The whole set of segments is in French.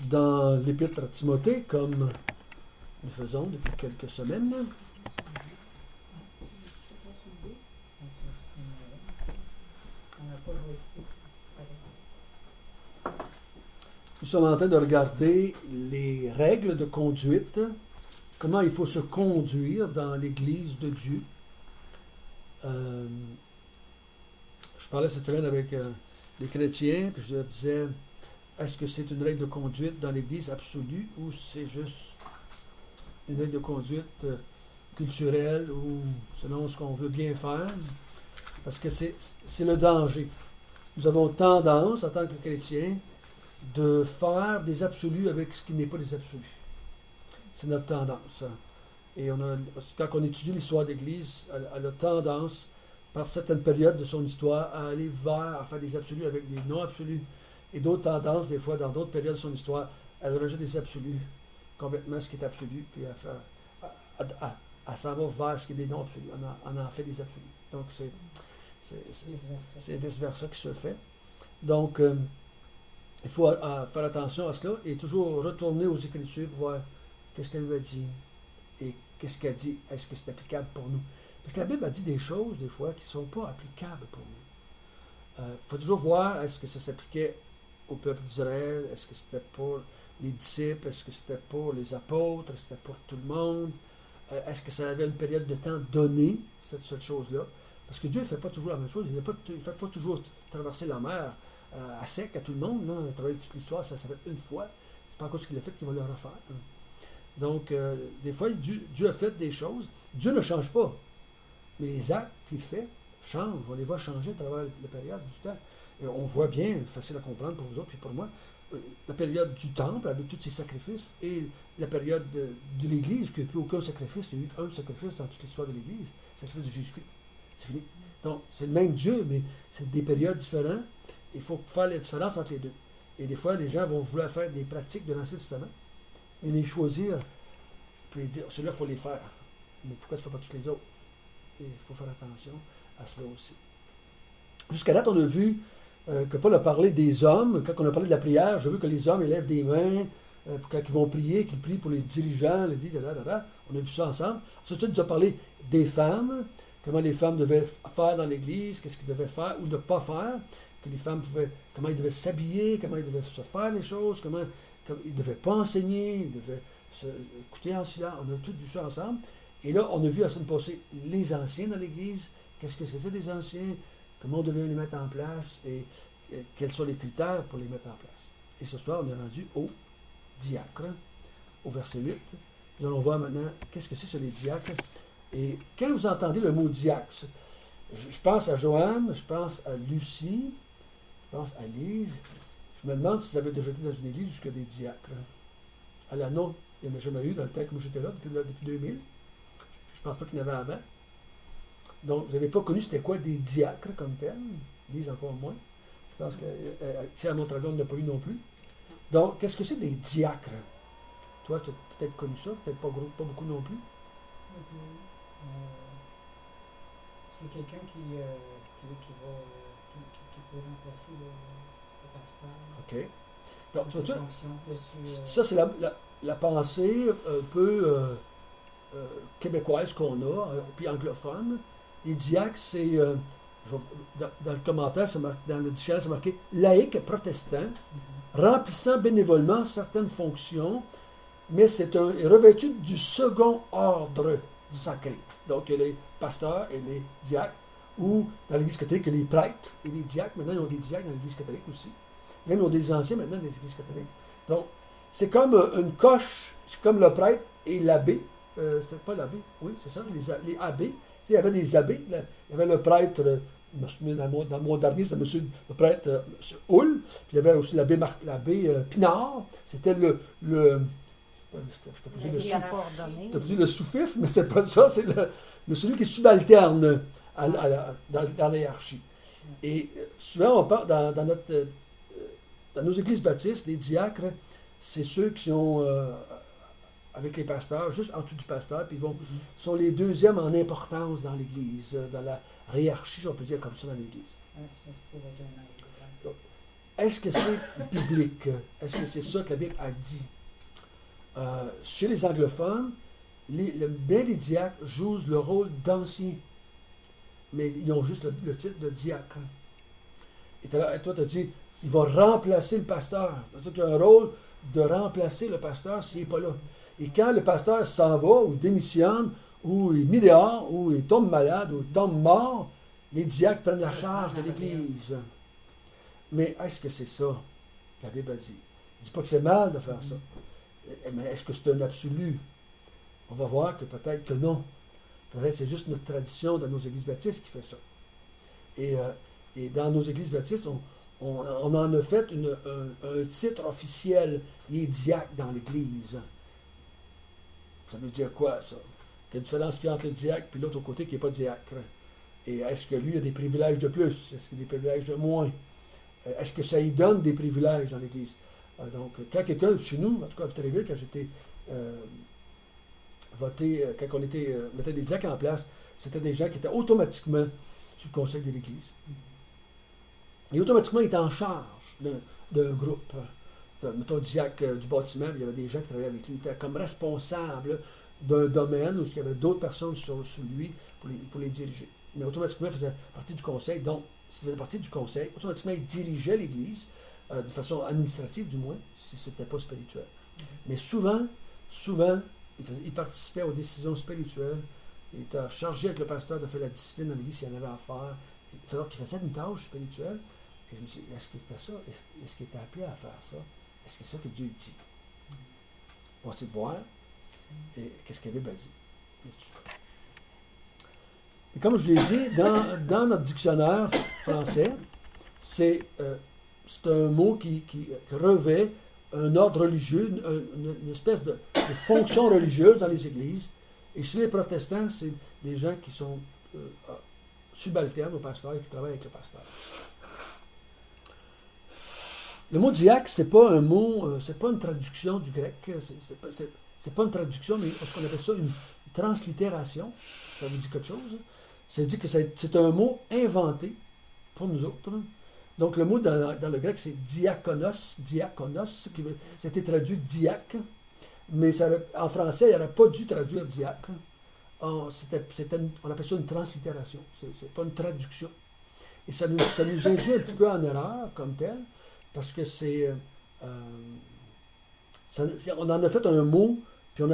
dans l'Épître à Timothée, comme nous faisons depuis quelques semaines. Nous sommes en train de regarder les règles de conduite, comment il faut se conduire dans l'Église de Dieu. Je parlais cette semaine avec des chrétiens, puis je leur disais, est-ce que c'est une règle de conduite dans l'Église absolue ou c'est juste une règle de conduite culturelle ou selon ce qu'on veut bien faire? Parce que c'est le danger. Nous avons tendance, en tant que chrétiens, de faire des absolus avec ce qui n'est pas des absolus. C'est notre tendance. Et quand on étudie l'histoire de l'Église, elle a tendance, par certaines périodes de son histoire, à aller à faire des absolus avec des non-absolus. Et d'autres tendances, des fois, dans d'autres périodes de son histoire, elle rejette des absolus, complètement ce qui est absolu, puis elle s'en va vers ce qui est des non-absolus. On en fait des absolus. Donc, c'est vice-versa qui se fait. Donc, il faut faire attention à cela et toujours retourner aux Écritures pour voir qu'est-ce qu'elle a dit et qu'est-ce qu'elle dit. Est-ce que c'est applicable pour nous? Parce que la Bible a dit des choses, des fois, qui ne sont pas applicables pour nous. Il faut toujours voir, est-ce que ça s'appliquait au peuple d'Israël? Est-ce que c'était pour les disciples? Est-ce que c'était pour les apôtres? Est-ce que c'était pour tout le monde? Est-ce que ça avait une période de temps donnée, cette chose-là? Parce que Dieu ne fait pas toujours la même chose. Il ne fait pas toujours traverser la mer à sec à tout le monde. Là. À travers toute l'histoire, ça fait une fois. C'est pas encore ce qu'il a fait qu'il va le refaire. Donc, des fois, Dieu a fait des choses. Dieu ne change pas. Mais les actes qu'il fait changent. On les voit changer à travers la période du temps. Et on voit bien, facile à comprendre pour vous autres puis pour moi, la période du temple avec tous ses sacrifices et la période de l'Église, qui n'a plus aucun sacrifice. Il y a eu un sacrifice dans toute l'histoire de l'Église, le sacrifice de Jésus-Christ. C'est fini. Donc, c'est le même Dieu, mais c'est des périodes différentes. Il faut faire la différence entre les deux. Et des fois, les gens vont vouloir faire des pratiques de l'Ancien Testament, et les choisir, puis dire, ceux-là, il faut les faire. Mais pourquoi tu ne fais pas toutes les autres? Et il faut faire attention à cela aussi. Jusqu'à date, on a vu que Paul a parlé des hommes. Quand on a parlé de la prière, j'ai vu que les hommes élèvent des mains quand ils vont prier, qu'ils prient pour les dirigeants, les on a vu ça ensemble. Ensuite, il nous a parlé des femmes, comment les femmes devaient faire dans l'Église, qu'est-ce qu'ils devaient faire ou ne pas faire, que les femmes comment ils devaient s'habiller, comment ils devaient se faire les choses, comment ils ne devaient pas enseigner, ils devaient écouter en silence. On a tout vu ça ensemble. Et là, on a vu la semaine passée les anciens dans l'Église, qu'est-ce que c'était des anciens, comment on devait les mettre en place et quels sont les critères pour les mettre en place. Et ce soir, on est rendu au diacre, au verset 8. Nous allons voir maintenant qu'est-ce que c'est sur les diacres. Et quand vous entendez le mot diacre, je pense à Joanne, je pense à Lucie, je pense à Lise. Je me demande si ça avait déjà été dans une église jusqu'à des diacres. À la non, il n'y en a jamais eu dans le temps que moi j'étais là, depuis 2000. Je ne pense pas qu'il y en avait avant. Donc, vous n'avez pas connu c'était quoi des diacres comme tel. Lise encore moins. Je pense que ici à Montreuil, on n'a pas eu non plus. Donc, qu'est-ce que c'est des diacres? Toi, tu as peut-être connu ça, peut-être pas beaucoup non plus. C'est quelqu'un qui peut remplacer le pasteur. OK. Donc, tu vois, ça, c'est la pensée un peu québécoise qu'on a, puis anglophone. Les diacres, c'est, dans le commentaire, dans le dictionnaire, c'est marqué laïque protestant, remplissant bénévolement certaines fonctions, mais c'est revêtu du second ordre sacré. Donc, il y a les pasteurs et les diacres, ou dans l'Église catholique, il y a les prêtres et les diacres. Maintenant, ils ont des diacres dans l'Église catholique aussi. Même, ils ont des anciens maintenant dans les Églises catholiques. Donc, c'est comme une coche, c'est comme le prêtre et l'abbé. C'est pas l'abbé, oui, c'est ça, les abbés. Tu sais, il y avait des abbés. Là. Il y avait le prêtre, je me souviens dans mon dernier, c'est le prêtre M. Hull. Puis il y avait aussi l'abbé Pinard. C'était je t'ai pas dit le sous-fifre, mais c'est pas ça, c'est celui qui est subalterne dans la hiérarchie. Et souvent, on parle dans nos églises baptistes, les diacres, c'est ceux qui sont avec les pasteurs, juste en dessous du pasteur, puis sont les deuxièmes en importance dans l'Église, dans la hiérarchie, si on peut dire comme ça, dans l'Église. est-ce que c'est biblique? Est-ce que c'est ça que la Bible a dit? Chez les anglophones, bien des diacres jouent le rôle d'anciens, mais ils ont juste le titre de diacre. Et toi, tu as dit, il va remplacer le pasteur. C'est-à-dire qu'il a un rôle de remplacer le pasteur s'il n'est pas là. Et quand le pasteur s'en va, ou démissionne, ou est mis dehors, ou il tombe malade, ou tombe mort, les diacres prennent la charge de l'Église. Mais est-ce que c'est ça que la Bible a dit? Je ne dis pas que c'est mal de faire ça. Mais est-ce que c'est un absolu? On va voir que peut-être que non. Peut-être que c'est juste notre tradition dans nos églises baptistes qui fait ça. Et dans nos églises baptistes, on en a fait un titre officiel. Il est diacre dans l'Église. Ça veut dire quoi, ça? Quelle différence qu'il y a entre le diacre et l'autre côté qui n'est pas diacre? Et est-ce que lui a des privilèges de plus? Est-ce qu'il a des privilèges de moins? Est-ce que ça lui donne des privilèges dans l'Église? Donc, quand quelqu'un, chez nous, en tout cas à Victoriaville, quand j'étais voté, quand on mettait des diacres en place, c'était des gens qui étaient automatiquement sur le conseil de l'Église. Et automatiquement, ils étaient en charge d'un groupe. Mettons, diacre du bâtiment, il y avait des gens qui travaillaient avec lui. Il était comme responsable d'un domaine où il y avait d'autres personnes sous lui pour les diriger. Mais automatiquement, il faisait partie du conseil. Donc, s'il faisait partie du conseil, automatiquement, il dirigeait l'Église, de façon administrative du moins, si ce n'était pas spirituel. Mais souvent, il participait aux décisions spirituelles. Il était chargé avec le pasteur de faire la discipline dans l'Église s'il y en avait à faire. Alors qu'il faisait une tâche spirituelle. Et je me suis dit, est-ce que c'était ça? Est-ce qu'il était appelé à faire ça? Est-ce que c'est ça que Dieu dit? On va essayer de voir. Et qu'est-ce que la Bible a dit? Et comme je l'ai dit, dans notre dictionnaire français, c'est un mot qui revêt un ordre religieux, une espèce de fonction religieuse dans les églises. Et chez les protestants, c'est des gens qui sont subalternes au pasteur et qui travaillent avec le pasteur. Le mot diacre, c'est pas un mot, c'est pas une traduction du grec. C'est pas une traduction, mais ce qu'on appelle ça une translittération. Ça vous dit quelque chose? Ça veut dire que c'est un mot inventé pour nous autres. Donc, le mot dans le grec, c'est diakonos, ça a été traduit diacre, mais en français, il n'aurait pas dû traduire diacre. On appelle ça une translittération. C'est pas une traduction. Et ça nous induit un petit peu en erreur, comme tel, parce que on en a fait un mot, puis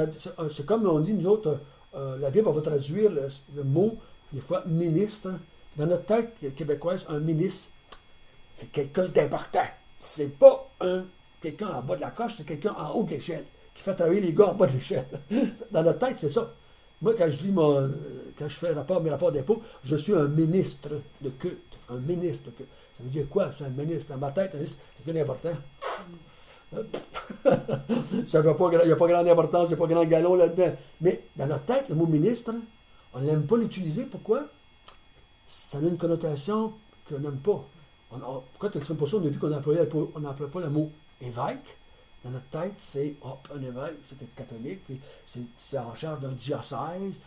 c'est comme on dit, nous autres, la Bible, on va traduire le mot, des fois, ministre. Dans notre tête québécoise, un ministre, c'est quelqu'un d'important. C'est pas quelqu'un en bas de la coche, c'est quelqu'un en haut de l'échelle, qui fait travailler les gars en bas de l'échelle. Dans notre tête, c'est ça. Moi, quand je fais mes rapports d'impôts, je suis un ministre de culte. Un ministre de culte. Ça veut dire quoi, c'est un ministre? Dans ma tête, un ministre, quelqu'un d'important. Il n'y a pas grande importance, il n'y a pas grand galon là-dedans. Mais dans notre tête, le mot ministre, on n'aime pas l'utiliser. Pourquoi? Ça a une connotation qu'on n'aime pas. Pourquoi tu ne le pas ça? On a vu qu'on n'emploie pas le mot évêque. Dans notre tête, c'est un évêque, c'est catholique, puis c'est en charge d'un diocèse.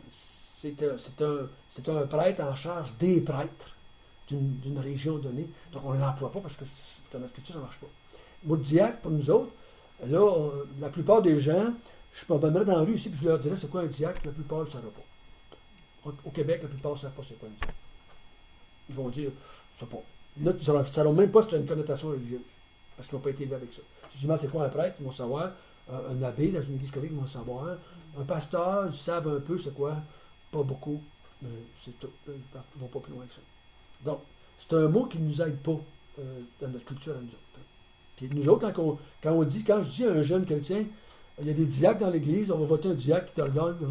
C'est un prêtre en charge des prêtres d'une région donnée. Donc, on ne l'emploie pas parce que dans notre culture, ça ne marche pas. Le mot diacre, pour nous autres, là, la plupart des gens, je peux me mettre dans la rue ici, puis je leur dirais c'est quoi un diacre, la plupart ne le sauraient pas. Au Québec, la plupart ne savent pas c'est quoi un diacre. Ils vont dire, je ne sais pas. Là, ils ne sauront même pas si c'est une connotation religieuse, parce qu'ils n'ont pas été élevés avec ça. Si je demande c'est quoi un prêtre, ils vont savoir. Un abbé dans une église catholique, ils vont savoir. Un pasteur, ils savent un peu c'est quoi. Pas beaucoup, mais c'est tout. Ils ne vont pas plus loin que ça. Donc, c'est un mot qui ne nous aide pas dans notre culture à nous autres. Puis nous autres, quand je dis à un jeune chrétien, il y a des diacres dans l'église, on va voter un diacre qui te regarde, là.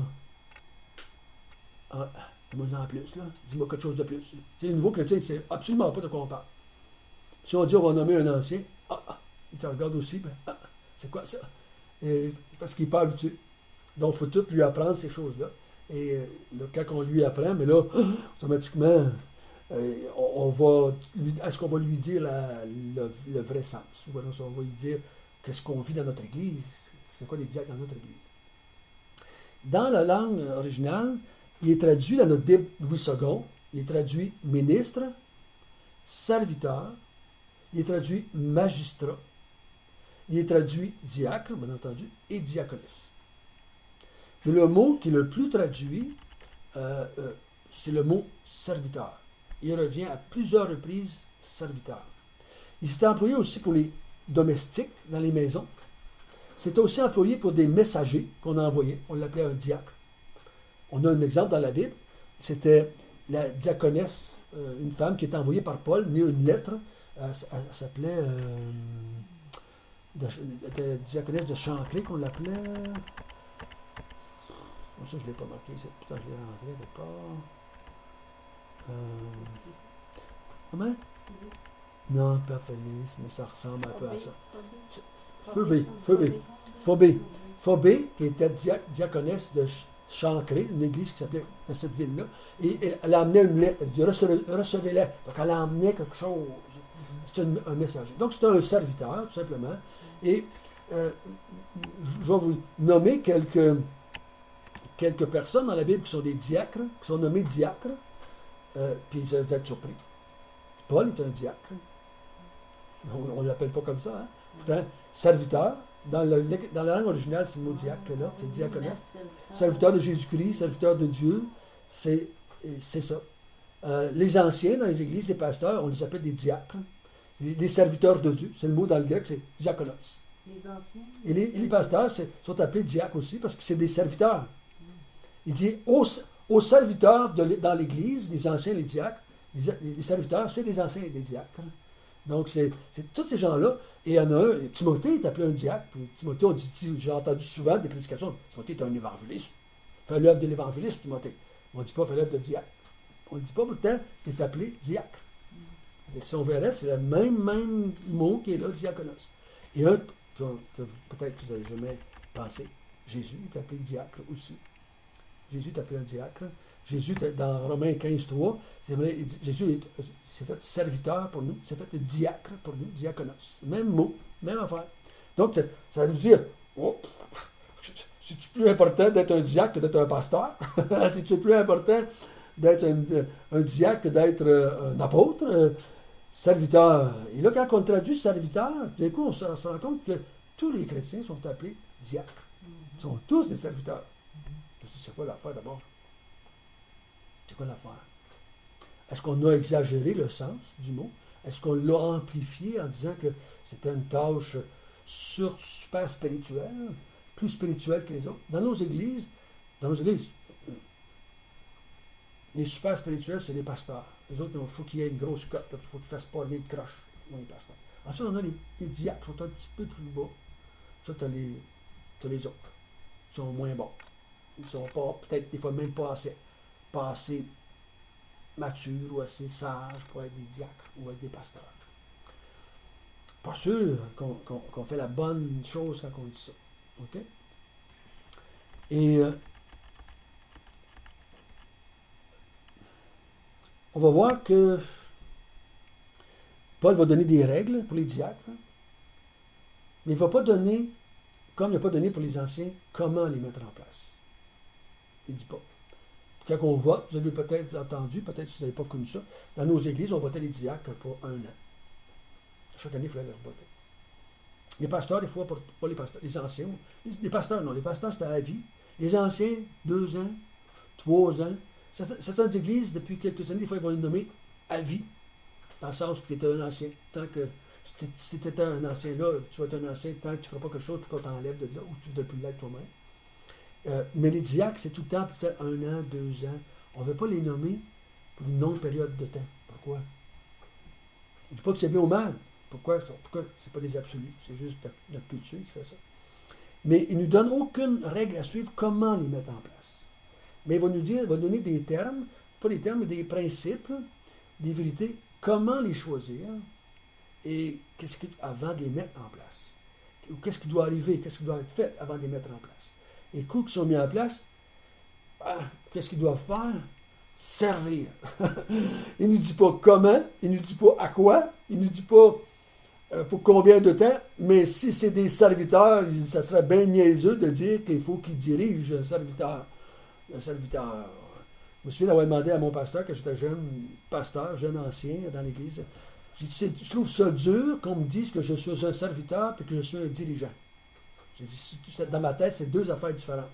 Dis-moi en plus, là. Dis-moi quelque chose de plus. Tu sais, le nouveau chrétien, il ne sait absolument pas de quoi on parle. Si on dit on va nommer un ancien, il te regarde aussi, c'est quoi ça? Et, parce qu'il n'est pas habitué. Donc, il faut tout lui apprendre ces choses-là. Et là, quand on lui apprend, mais là, automatiquement, est-ce qu'on va lui dire le vrai sens? Ou alors, on va lui dire qu'est-ce qu'on vit dans notre Église? C'est quoi les diacres dans notre Église? Dans la langue originale, il est traduit dans notre Bible Louis II, il est traduit ministre, serviteur, il est traduit magistrat, il est traduit diacre, bien entendu, et diaconus. Mais le mot qui est le plus traduit, c'est le mot serviteur. Il revient à plusieurs reprises serviteur. Il s'était employé aussi pour les domestiques dans les maisons. C'était aussi employé pour des messagers qu'on envoyait. On l'appelait un diacre. On a un exemple dans la Bible. C'était la diaconesse, une femme qui était envoyée par Paul, une lettre. Elle s'appelait diaconesse de Chancré, qu'on l'appelait. Ça, je ne l'ai pas marqué. Putain, je l'ai rentré quelque part. Comment? Non, pas Félix, mais ça ressemble un peu à ça. Phobé, qui était diaconesse de Chancré, une église qui s'appelait dans cette ville-là, et elle amenait une lettre. Elle dit recevez-la. Donc elle emmenait quelque chose. C'était un messager. Donc c'était un serviteur, tout simplement. Et je vais vous nommer quelques personnes dans la Bible qui sont des diacres, qui sont nommés diacres. Puis vous allez être surpris. Paul est un diacre. On ne l'appelle pas comme ça. Hein? Pourtant, serviteur, dans la langue originale, c'est le mot diacre, là, c'est diaconesse. Serviteur de Jésus-Christ, serviteur de Dieu, c'est ça. Les anciens dans les églises, les pasteurs, on les appelle des diacres. C'est les serviteurs de Dieu. C'est le mot dans le grec, c'est diakonos. Les anciens. Et les pasteurs sont appelés diacres aussi parce que c'est des serviteurs. Il dit aux serviteurs dans l'Église, les anciens, les diacres, les serviteurs, c'est des anciens et des diacres. Donc, c'est tous ces gens-là. Et il y en a un, Timothée est appelé un diacre. Puis Timothée, j'ai entendu souvent des prédications. Timothée est un évangéliste. Fait l'œuvre de l'évangéliste, Timothée. On ne dit pas fait l'œuvre de diacre. On ne dit pas pourtant, il est appelé diacre. Et si on verrait, c'est le même mot qui est là, diaconos. Et un que peut-être que vous n'avez jamais pensé, Jésus est appelé diacre aussi. Jésus est appelé un diacre. Jésus, dans Romains 15:3, Jésus s'est fait serviteur pour nous, s'est fait diacre pour nous, diaconos. Même mot, même affaire. Donc, ça veut dire, oh, c'est-tu plus important d'être un diacre que d'être un pasteur? C'est-tu plus important d'être un diacre que d'être un apôtre? Serviteur. Et là, quand on traduit serviteur, d'un coup, on se rend compte que tous les chrétiens sont appelés diacres. Ils sont tous des serviteurs. C'est quoi l'affaire d'abord? C'est quoi l'affaire? Est-ce qu'on a exagéré le sens du mot? Est-ce qu'on l'a amplifié en disant que c'était une tâche super spirituelle, plus spirituelle que les autres? Dans nos églises, les super spirituels, c'est les pasteurs. Les autres, il faut qu'il y ait une grosse cote, il faut qu'ils ne fassent pas rien de croche, les pasteurs. Ensuite, on a les diacres qui sont un petit peu plus bas. Ça, tu as les autres. Ils sont moins bons. Ils ne sont pas, peut-être des fois même pas assez matures ou assez sages pour être des diacres ou être des pasteurs. Pas sûr qu'on fait la bonne chose quand on dit ça. OK? Et on va voir que Paul va donner des règles pour les diacres, mais il ne va pas donner, comme il n'a pas donné pour les anciens, comment les mettre en place. Il ne dit pas. Quand on vote, vous avez peut-être entendu, peut-être si vous n'avez pas connu ça, dans nos églises, on votait les diacres pour 1 an. Chaque année, il fallait les voter. Les pasteurs, des fois, pas les pasteurs, les anciens, les pasteurs, non, les pasteurs, c'était à vie. Les anciens, 2 ans, 3 ans. Certaines églises, depuis quelques années, des fois, ils vont les nommer à vie, dans le sens que tu étais un ancien. Tant que si tu étais un ancien là, tu vas être un ancien tant que tu ne feras pas quelque chose pour qu'on t'enlève de là, ou tu ne veux plus l'être toi-même. Mais les diacres, c'est tout le temps peut-être 1 an, 2 ans. On ne veut pas les nommer pour une longue période de temps. Pourquoi? Je ne dis pas que c'est bien ou mal. Pourquoi? C'est pas des absolus. C'est juste notre culture qui fait ça. Mais il ne nous donne aucune règle à suivre comment les mettre en place. Mais il va nous donner des termes, pas des termes, mais des principes, des vérités, comment les choisir et avant de les mettre en place. Ou qu'est-ce qui doit arriver, qu'est-ce qui doit être fait avant de les mettre en place. Et coups qui sont mis en place, qu'est-ce qu'ils doivent faire? Servir. Il ne nous dit pas comment, il ne nous dit pas à quoi, il ne nous dit pas pour combien de temps, mais si c'est des serviteurs, ça serait bien niaiseux de dire qu'il faut qu'ils dirigent un serviteur. Un serviteur. Je me souviens d'avoir demandé à mon pasteur, quand j'étais jeune pasteur, jeune ancien dans l'Église, j'ai dit, je trouve ça dur qu'on me dise que je suis un serviteur et que je suis un dirigeant. J'ai dit, dans ma tête, c'est deux affaires différentes.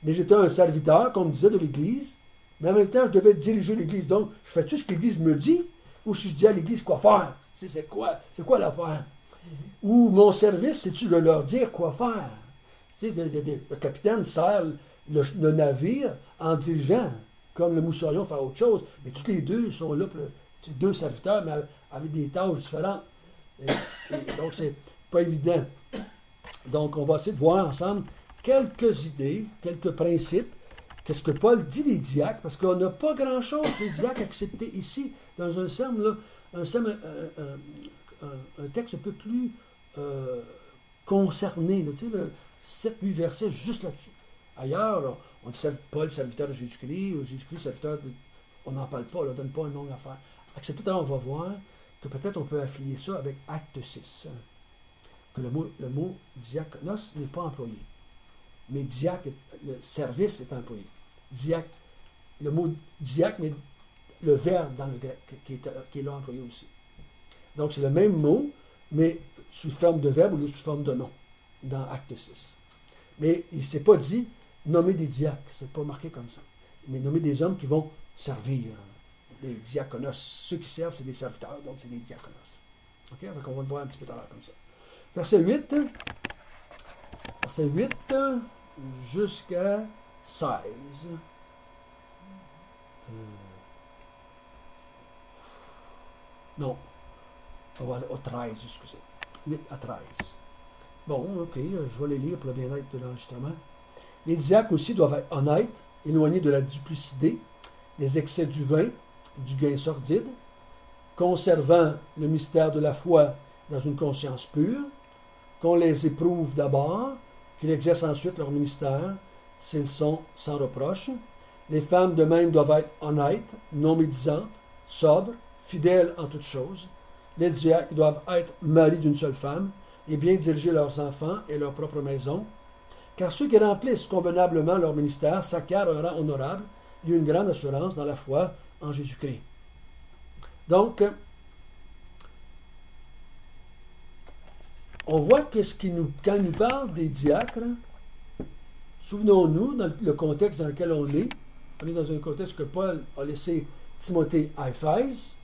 Mais j'étais un serviteur, comme on me disait, de l'Église, mais en même temps, je devais diriger l'Église. Donc, je fais tout ce que l'Église me dit, ou je dis à l'Église quoi faire. Tu sais, c'est quoi l'affaire? Ou mon service, c'est-tu de leur dire quoi faire? Tu sais, le capitaine sert le navire en dirigeant, comme le moussorion fait autre chose. Mais tous les deux sont là, deux serviteurs, mais avec des tâches différentes. Donc, c'est pas évident. Donc, on va essayer de voir ensemble quelques idées, quelques principes. Qu'est-ce que Paul dit des diacres? Parce qu'on n'a pas grand-chose, les diacres, acceptés ici, dans un serme, là, un texte un peu plus concerné, là, tu sais, 7-8 versets juste là-dessus. Ailleurs, là, on dit Paul, serviteur de Jésus-Christ, ou Jésus-Christ, serviteur de... On n'en parle pas, on ne donne pas une longue affaire. Accepté, on va voir que peut-être on peut affilier ça avec Acte 6. Que le mot diaconos n'est pas employé. Mais diacre, le service est employé. Diacre, le mot diacre, mais le verbe dans le grec qui est là employé aussi. Donc c'est le même mot, mais sous forme de verbe ou sous forme de nom, dans Acte 6. Mais il ne s'est pas dit nommer des diacres, c'est pas marqué comme ça. Mais nommer des hommes qui vont servir, des diaconos. Ceux qui servent, c'est des serviteurs, donc c'est des diaconos. OK? Donc on va le voir un petit peu tout à l'heure comme ça. Verset 8 jusqu'à 16. Non, on va aller au 13, excusez. 8 à 13. Bon, OK, je vais les lire pour le bien-être de l'enregistrement. Les diacres aussi doivent être honnêtes, éloignés de la duplicité, des excès du vin, du gain sordide, conservant le mystère de la foi dans une conscience pure, qu'on les éprouve d'abord, qu'ils exercent ensuite leur ministère, s'ils sont sans reproche. Les femmes de même doivent être honnêtes, non médisantes, sobres, fidèles en toutes choses. Les diacres doivent être maris d'une seule femme et bien diriger leurs enfants et leur propre maison. Car ceux qui remplissent convenablement leur ministère s'acquièrent un rang honorable et une grande assurance dans la foi en Jésus-Christ. Donc, on voit que quand il nous parle des diacres, souvenons-nous, dans le contexte dans lequel on est dans un contexte que Paul a laissé Timothée à Éphèse,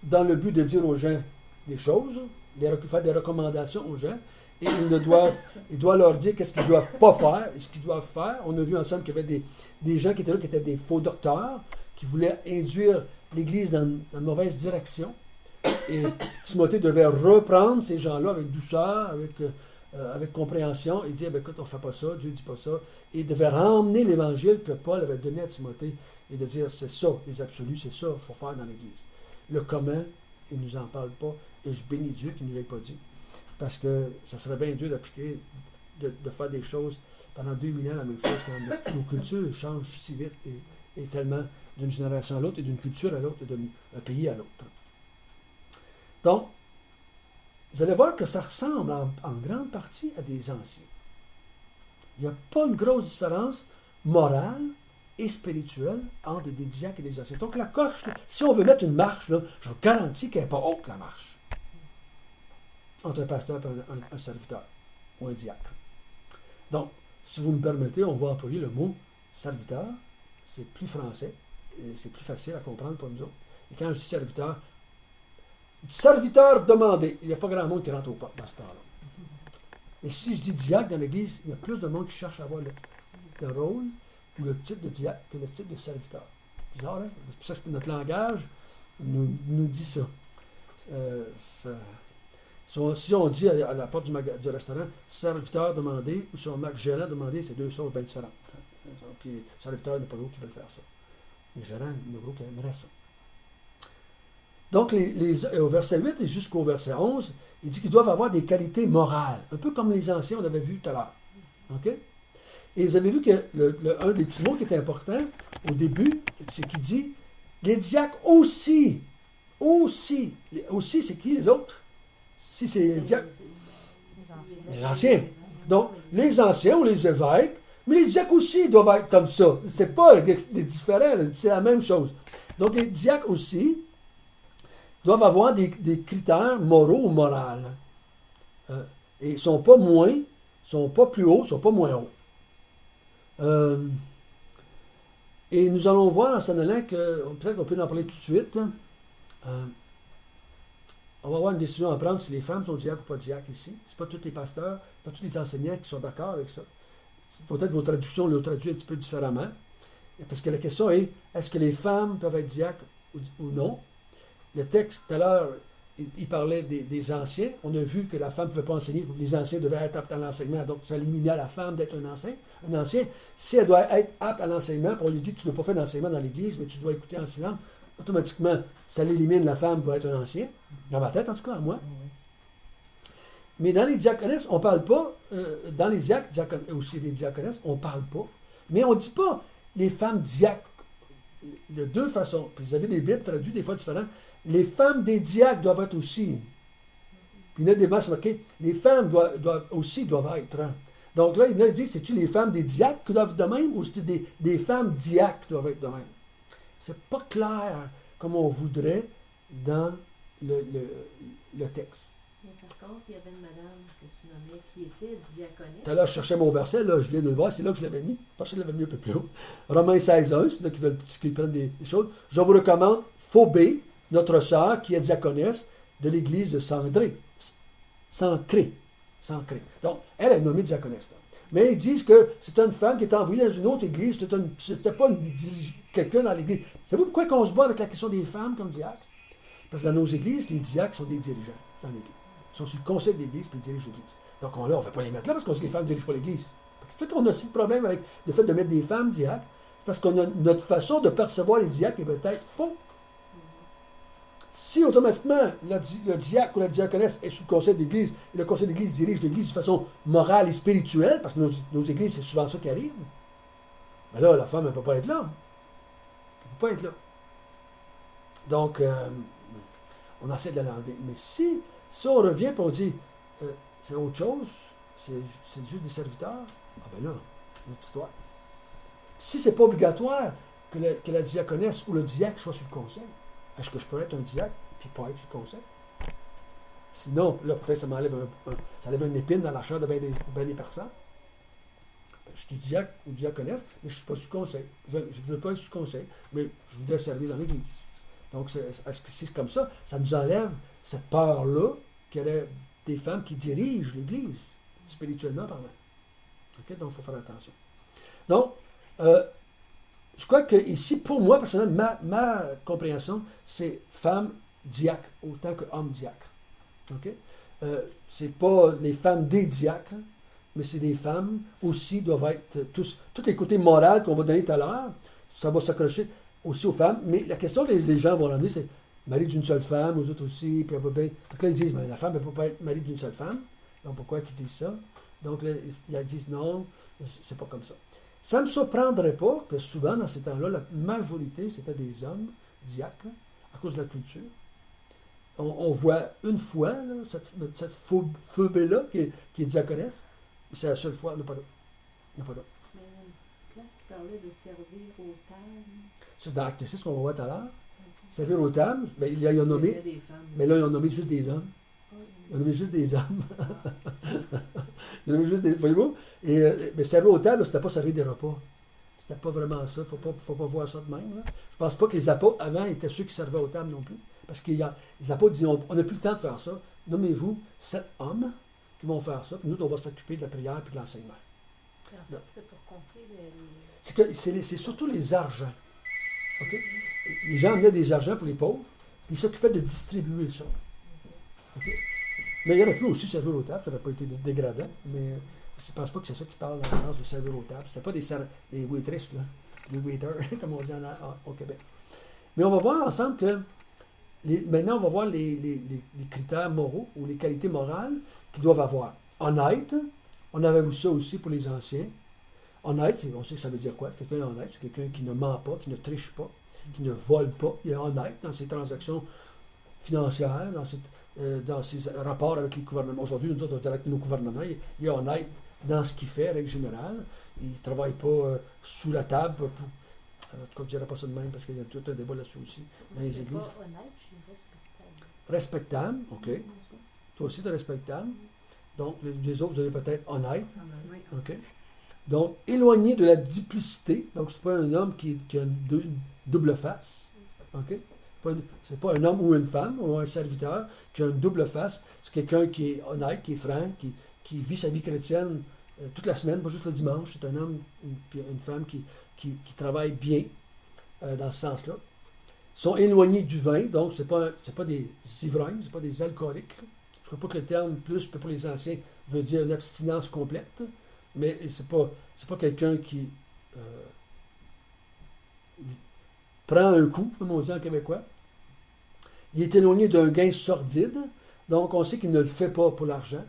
dans le but de dire aux gens des choses, faire des recommandations aux gens, et il doit leur dire qu'est-ce qu'ils ne doivent pas faire et ce qu'ils doivent faire. On a vu ensemble qu'il y avait des gens qui étaient là, qui étaient des faux docteurs, qui voulaient induire l'Église dans une mauvaise direction. Et Timothée devait reprendre ces gens-là avec douceur, avec compréhension, et dire, écoute, on ne fait pas ça, Dieu ne dit pas ça. Et il devait ramener l'évangile que Paul avait donné à Timothée, et de dire, c'est ça, les absolus, c'est ça qu'il faut faire dans l'Église. Le comment, il ne nous en parle pas, et je bénis Dieu qu'il ne nous l'ait pas dit. Parce que ça serait bien dur d'appliquer, de faire des choses pendant 2000 ans, la même chose, quand nos cultures changent si vite, et tellement d'une génération à l'autre, et d'une culture à l'autre, et d'un pays à l'autre. Donc, vous allez voir que ça ressemble en grande partie à des anciens. Il n'y a pas une grosse différence morale et spirituelle entre des diacres et des anciens. Donc, la coche, là, si on veut mettre une marche, là, je vous garantis qu'elle n'est pas haute, la marche, entre un pasteur et un serviteur ou un diacre. Donc, si vous me permettez, on va employer le mot serviteur. C'est plus français, c'est plus facile à comprendre pour nous autres. Et quand je dis serviteur demandé, il n'y a pas grand monde qui rentre au pas dans ce temps-là. Et si je dis diacre dans l'Église, il y a plus de monde qui cherche à avoir le rôle ou le titre de diacre que le titre de serviteur. Bizarre, hein? C'est pour ça que notre langage nous dit ça. Si on dit à la porte du restaurant serviteur demandé ou si on marque gérant demandé, c'est deux choses bien différentes. Puis serviteur n'est pas gros qui veut faire ça. Les gérants, il y a gros qui aimeraient ça. Donc, au verset 8 et jusqu'au verset 11, il dit qu'ils doivent avoir des qualités morales, un peu comme les anciens, on avait vu tout à l'heure. OK? Et vous avez vu que un des petits mots qui est important au début, c'est qu'il dit les diacres aussi, c'est qui les autres? C'est les diacres. Les anciens. Donc, les anciens ou les évêques Mais les diacres aussi doivent être comme ça. C'est pas des différents, c'est la même chose. Donc, les diacres aussi doivent avoir des critères moraux ou moraux. Et ils ne sont pas moins, ils ne sont pas plus hauts, ils ne sont pas moins hauts. Et nous allons voir en s'en allant que, peut-être qu'on peut en parler tout de suite. On va avoir une décision à prendre si les femmes sont diacres ou pas diacres ici. Ce n'est pas tous les pasteurs, pas tous les enseignants qui sont d'accord avec ça. Peut-être vos traductions le traduisent un petit peu différemment. Parce que la question est, est-ce que les femmes peuvent être diacres ou non? Le texte, tout à l'heure, il parlait des anciens. On a vu que la femme ne pouvait pas enseigner. Les anciens devaient être aptes à l'enseignement. Donc, ça éliminait à la femme d'être un ancien. Si elle doit être apte à l'enseignement, puis on lui dit, tu ne dois pas faire d'enseignement dans l'Église, mais tu dois écouter en silence, automatiquement, ça l'élimine la femme pour être un ancien. Dans ma tête, en tout cas, à moi. Mais dans les diaconesses, on ne parle pas. Dans les diacres, aussi les diaconesses, on ne parle pas. Mais on ne dit pas les femmes diacres. Il y a deux façons. Puis vous avez des Bibles traduites des fois différentes. Les femmes des diacres doivent être aussi. Puis il y a des masses marquées. Les femmes doivent être. Donc là, il dit, c'est-tu les femmes des diacres qui doivent être de même ou c'est des femmes diacres qui doivent être de même? C'est pas clair comme on voudrait dans le texte. Mais par contre, il y avait une madame que tu nommais qui était diaconesse. Tout à l'heure, je cherchais mon verset, là, je viens de le voir, c'est là que je l'avais mis. Je pense que je l'avais mis un peu plus haut. Romains 16:1, c'est là qui prennent des choses. Je vous recommande Phobé, notre sœur, qui est diaconesse de l'église de Sancré. Donc, elle est nommée diaconesse. Mais ils disent que c'est une femme qui est envoyée dans une autre église, c'était pas quelqu'un dans l'église. Savez-vous pourquoi on se bat avec la question des femmes comme diacres? Parce que dans nos églises, les diacres sont des dirigeants dans l'église. Ils sont sur le conseil de l'église puis ils dirigent l'église. Donc on ne va pas les mettre là parce qu'on dit que les femmes ne dirigent pas l'église. Peut-être qu'on a aussi de problème avec le fait de mettre des femmes diacres. C'est parce que notre façon de percevoir les diacres est peut-être faux. Si automatiquement le diacre ou la diaconesse est sous le conseil de l'Église, et le conseil de l'Église dirige l'Église de façon morale et spirituelle, parce que nos églises, c'est souvent ça qui arrive, mais là, la femme, elle ne peut pas être là. Elle ne peut pas être là. Donc, on essaie de l'enlever. Mais si on revient et on dit, c'est autre chose, c'est juste des serviteurs, ah ben là, c'est une autre histoire. Si ce n'est pas obligatoire que la diaconesse ou le diacre soit sur le conseil, est-ce que je pourrais être un diacre et pas être sur le conseil? Sinon, là, peut-être ça m'enlève ça enlève une épine dans la chair de bien des personnes. Ben, je suis diacre ou diaconesse, mais je ne suis pas sur le conseil. Je ne veux pas être sur le conseil, mais je voudrais servir dans l'Église. Donc, est-ce que c'est comme ça? Ça nous enlève cette peur-là qu'il y aurait des femmes qui dirigent l'Église, spirituellement parlant. OK? Donc, il faut faire attention. Donc, je crois que ici, pour moi, personnellement, ma compréhension, c'est femme diacre autant que homme diacre. OK? C'est pas les femmes des diacres, mais c'est des femmes aussi doivent être tous les côtés moraux qu'on va donner tout à l'heure, ça va s'accrocher aussi aux femmes. Mais la question que les gens vont ramener, c'est mari d'une seule femme, aux autres aussi, puis elle va bien. Donc là, ils disent, mais la femme ne peut pas être mari d'une seule femme. Donc pourquoi ils disent ça? Donc là, ils disent non, c'est pas comme ça. Ça ne me surprendrait pas que souvent, dans ces temps-là, la majorité, c'était des hommes diacres, à cause de la culture. On voit une fois là, cette Phobé-là qui est diaconesse. C'est la seule fois, il n'y a pas d'autre. Il n'y a pas d'autre. Mais une place qui parlait de servir aux tables. Ça, c'est dans Acte 6 qu'on va voir tout à l'heure. Servir aux tables, bien, ils ont nommé. Mais là, ils ont nommé juste des hommes. Ils ont nommé juste des hommes. Ils ont nommé juste des. Voyez-vous? Mais servir aux tables, c'était pas servir des repas. C'était pas vraiment ça. Il ne faut pas voir ça de même. Là. Je pense pas que les apôtres, avant, étaient ceux qui servaient aux tables non plus. Parce que les apôtres disaient, on n'a plus le temps de faire ça. Nommez-vous 7 hommes qui vont faire ça, puis nous, on va s'occuper de la prière et de l'enseignement. En fait, c'était pour compter C'est surtout les argents. Okay? Les gens amenaient des argents pour les pauvres, puis ils s'occupaient de distribuer ça. Okay? Mais il y en a plus aussi servir aux tables, ça n'aurait pas été dégradant, mais je ne pense pas que c'est ça qui parle dans le sens de servir aux tables. C'était pas des waitresses, là, des waiters, comme on dit au Québec. Mais on va voir ensemble que maintenant, on va voir les critères moraux ou les qualités morales qu'ils doivent avoir. Honnête, on avait vu ça aussi pour les anciens. Honnête, on sait que ça veut dire quoi? Quelqu'un est honnête, c'est quelqu'un qui ne ment pas, qui ne triche pas, qui ne vole pas. Il est honnête dans ses transactions financière, dans ses rapports avec les gouvernements. Aujourd'hui, nous autres, on est avec nos gouvernements. Il est honnête dans ce qu'il fait, en règle générale. Il ne travaille pas sous la table. En tout cas, je ne dirais pas ça de même parce qu'il y a tout un débat là-dessus aussi dans les églises. Pas honnête, je suis respectable. Respectable, OK. Toi aussi, tu es respectable. Donc, les autres, vous avez peut-être honnête. Oui. OK. Donc, éloigné de la duplicité. Donc, c'est pas un homme qui a une double face. OK? C'est pas un homme ou une femme ou un serviteur qui a une double face. C'est quelqu'un qui est honnête, qui est franc, qui vit sa vie chrétienne toute la semaine, pas juste le dimanche. C'est un homme, une femme qui travaille bien dans ce sens-là. Ils sont éloignés du vin, donc c'est pas des ivrognes, c'est pas des alcooliques. Je ne crois pas que le terme plus que pour les anciens veut dire une abstinence complète, mais c'est pas quelqu'un qui prend un coup, comme on dit en québécois. Il est éloigné d'un gain sordide, donc on sait qu'il ne le fait pas pour l'argent,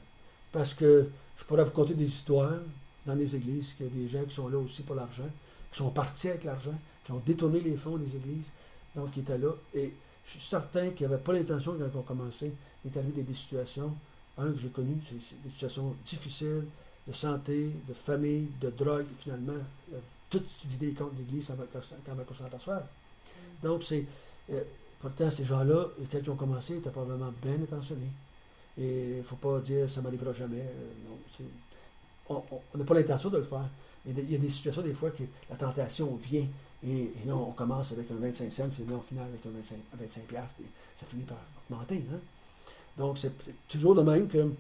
parce que je pourrais vous conter des histoires dans les églises, qu'il y a des gens qui sont là aussi pour l'argent, qui sont partis avec l'argent, qui ont détourné les fonds des églises, donc qui étaient là, et je suis certain qu'il n'avait pas l'intention, quand on commençait, il est arrivé des situations, que j'ai connues, c'est des situations difficiles, de santé, de famille, de drogue, finalement, tout vidé contre l'Église quand on s'en aperçoit. Donc, pourtant, ces gens-là, quand ils ont commencé, ils étaient probablement bien intentionnés. Et il ne faut pas dire « ça ne m'arrivera jamais non, on n'a pas l'intention de le faire. Il y a des situations, des fois, que la tentation vient, et là, on commence avec un 25 cents, finalement, on finit avec un 25 piastres, et ça finit par augmenter. Hein? Donc, c'est toujours de même que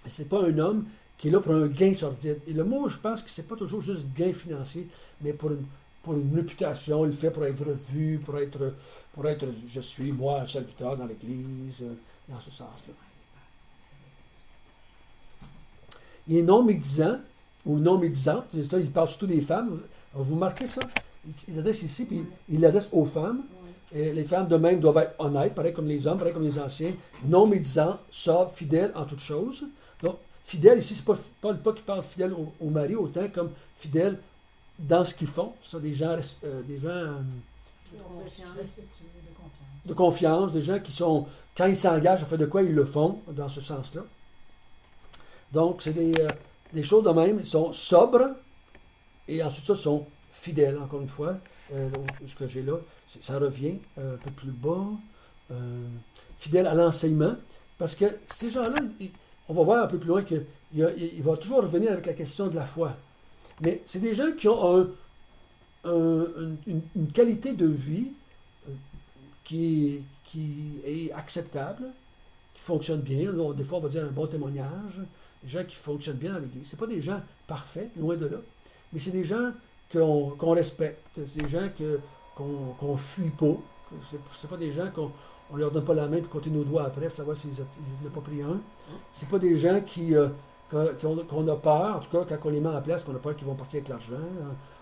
c'est pas un homme qui est là pour un gain sordide. Et le mot, je pense que c'est pas toujours juste gain financier, mais pour une réputation, il le fait pour être vu, pour être je suis, moi, un serviteur dans l'Église, dans ce sens-là. Il est non-médisant, ou non-médisante, il parle surtout des femmes. Vous marquez ça? Il adresse ici, puis il l'adresse aux femmes. Et les femmes de même doivent être honnêtes, pareil comme les hommes, pareil comme les anciens, non-médisants, sobres, fidèles en toutes choses. Donc, fidèles, ici, c'est pas qui parle fidèle au mari, autant comme fidèles dans ce qu'ils font. Ce sont des gens de confiance, des gens qui sont, quand ils s'engagent à faire de quoi, ils le font, dans ce sens-là. Donc, c'est des choses de même, ils sont sobres, et ensuite ça, ils sont fidèles, encore une fois. Ce que j'ai là, ça revient un peu plus bas. Fidèles à l'enseignement, parce que ces gens-là, on va voir un peu plus loin qu'il va toujours revenir avec la question de la foi. Mais c'est des gens qui ont une qualité de vie qui est acceptable, qui fonctionne bien. Des fois, on va dire un bon témoignage. Des gens qui fonctionnent bien dans l'Église. Ce pas des gens parfaits, loin de là. Mais c'est des gens qu'on respecte. C'est des gens qu'on ne fuit pas. C'est pas des gens qu'on leur donne pas la main et compter nos doigts après pour savoir s'ils n'ont pas pris un. C'est pas des gens qu'on a peur, en tout cas, quand on les met en place, qu'on a peur qu'ils vont partir avec l'argent.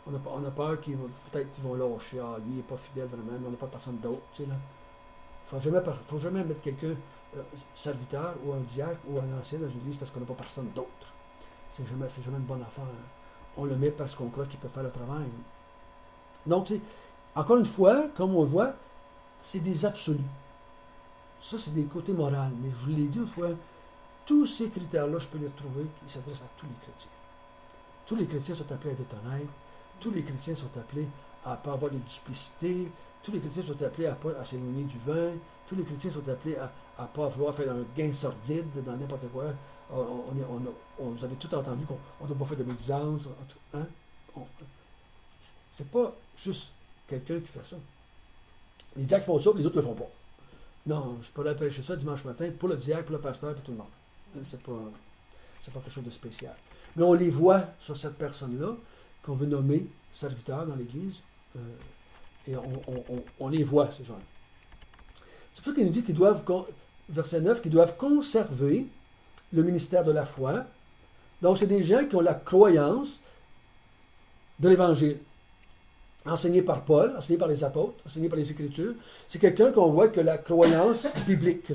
On a peur peut-être qu'ils vont lâcher. Ah, lui, il n'est pas fidèle vraiment, mais on n'a pas personne d'autre. Tu sais, là. Il ne faut jamais mettre quelqu'un, serviteur ou un diacre ou un ancien dans une église parce qu'on n'a pas personne d'autre. C'est jamais une bonne affaire. On le met parce qu'on croit qu'il peut faire le travail. Donc, encore une fois, comme on voit, c'est des absolus. Ça, c'est des côtés moraux. Mais je vous l'ai dit une fois, tous ces critères-là, je peux les trouver qui s'adressent à tous les chrétiens. Tous les chrétiens sont appelés à être honnêtes. Tous les chrétiens sont appelés à ne pas avoir de duplicité. Tous les chrétiens sont appelés à s'éloigner du vin. Tous les chrétiens sont appelés à ne pas vouloir faire un gain sordide dans n'importe quoi. Vous avez tout entendu qu'on ne doit pas faire de médisance. Hein? C'est pas juste quelqu'un qui fait ça. Les diacres font ça, les autres ne le font pas. Non, je pourrais prêcher ça dimanche matin pour le diacre, pour le pasteur, pour tout le monde. C'est pas quelque chose de spécial. Mais on les voit sur cette personne-là, qu'on veut nommer serviteur dans l'Église, et on les voit, ces gens-là. C'est pour ça qu'il nous dit qu'ils doivent, verset 9, qu'ils doivent conserver le ministère de la foi. Donc, c'est des gens qui ont la croyance de l'Évangile. Enseigné par Paul, enseigné par les apôtres, enseigné par les Écritures. C'est quelqu'un qu'on voit que la croyance biblique.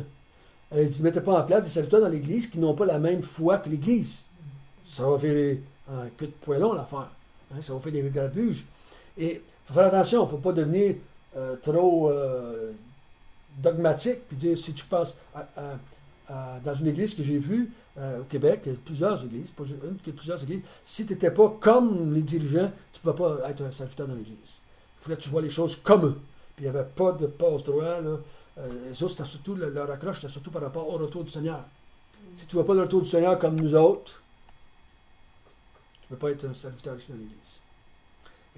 Il dit, mettez pas en place des serviteurs dans l'Église qui n'ont pas la même foi que l'Église. Ça va faire un queue de poêlon, l'affaire. Hein, ça va faire des grabuges. Et il faut faire attention, il ne faut pas devenir trop dogmatique, puis dire, si tu passes dans une église que j'ai vue au Québec, plusieurs églises, pas une, que plusieurs églises, si tu n'étais pas comme les dirigeants, tu ne pouvais pas être un serviteur dans l'église. Il fallait que tu vois les choses comme eux. Puis il n'y avait pas de passe-droit, là. Les autres, c'était surtout, leur accroche, c'était surtout par rapport au retour du Seigneur. Si tu ne vois pas le retour du Seigneur comme nous autres, tu ne peux pas être un serviteur ici dans l'Église.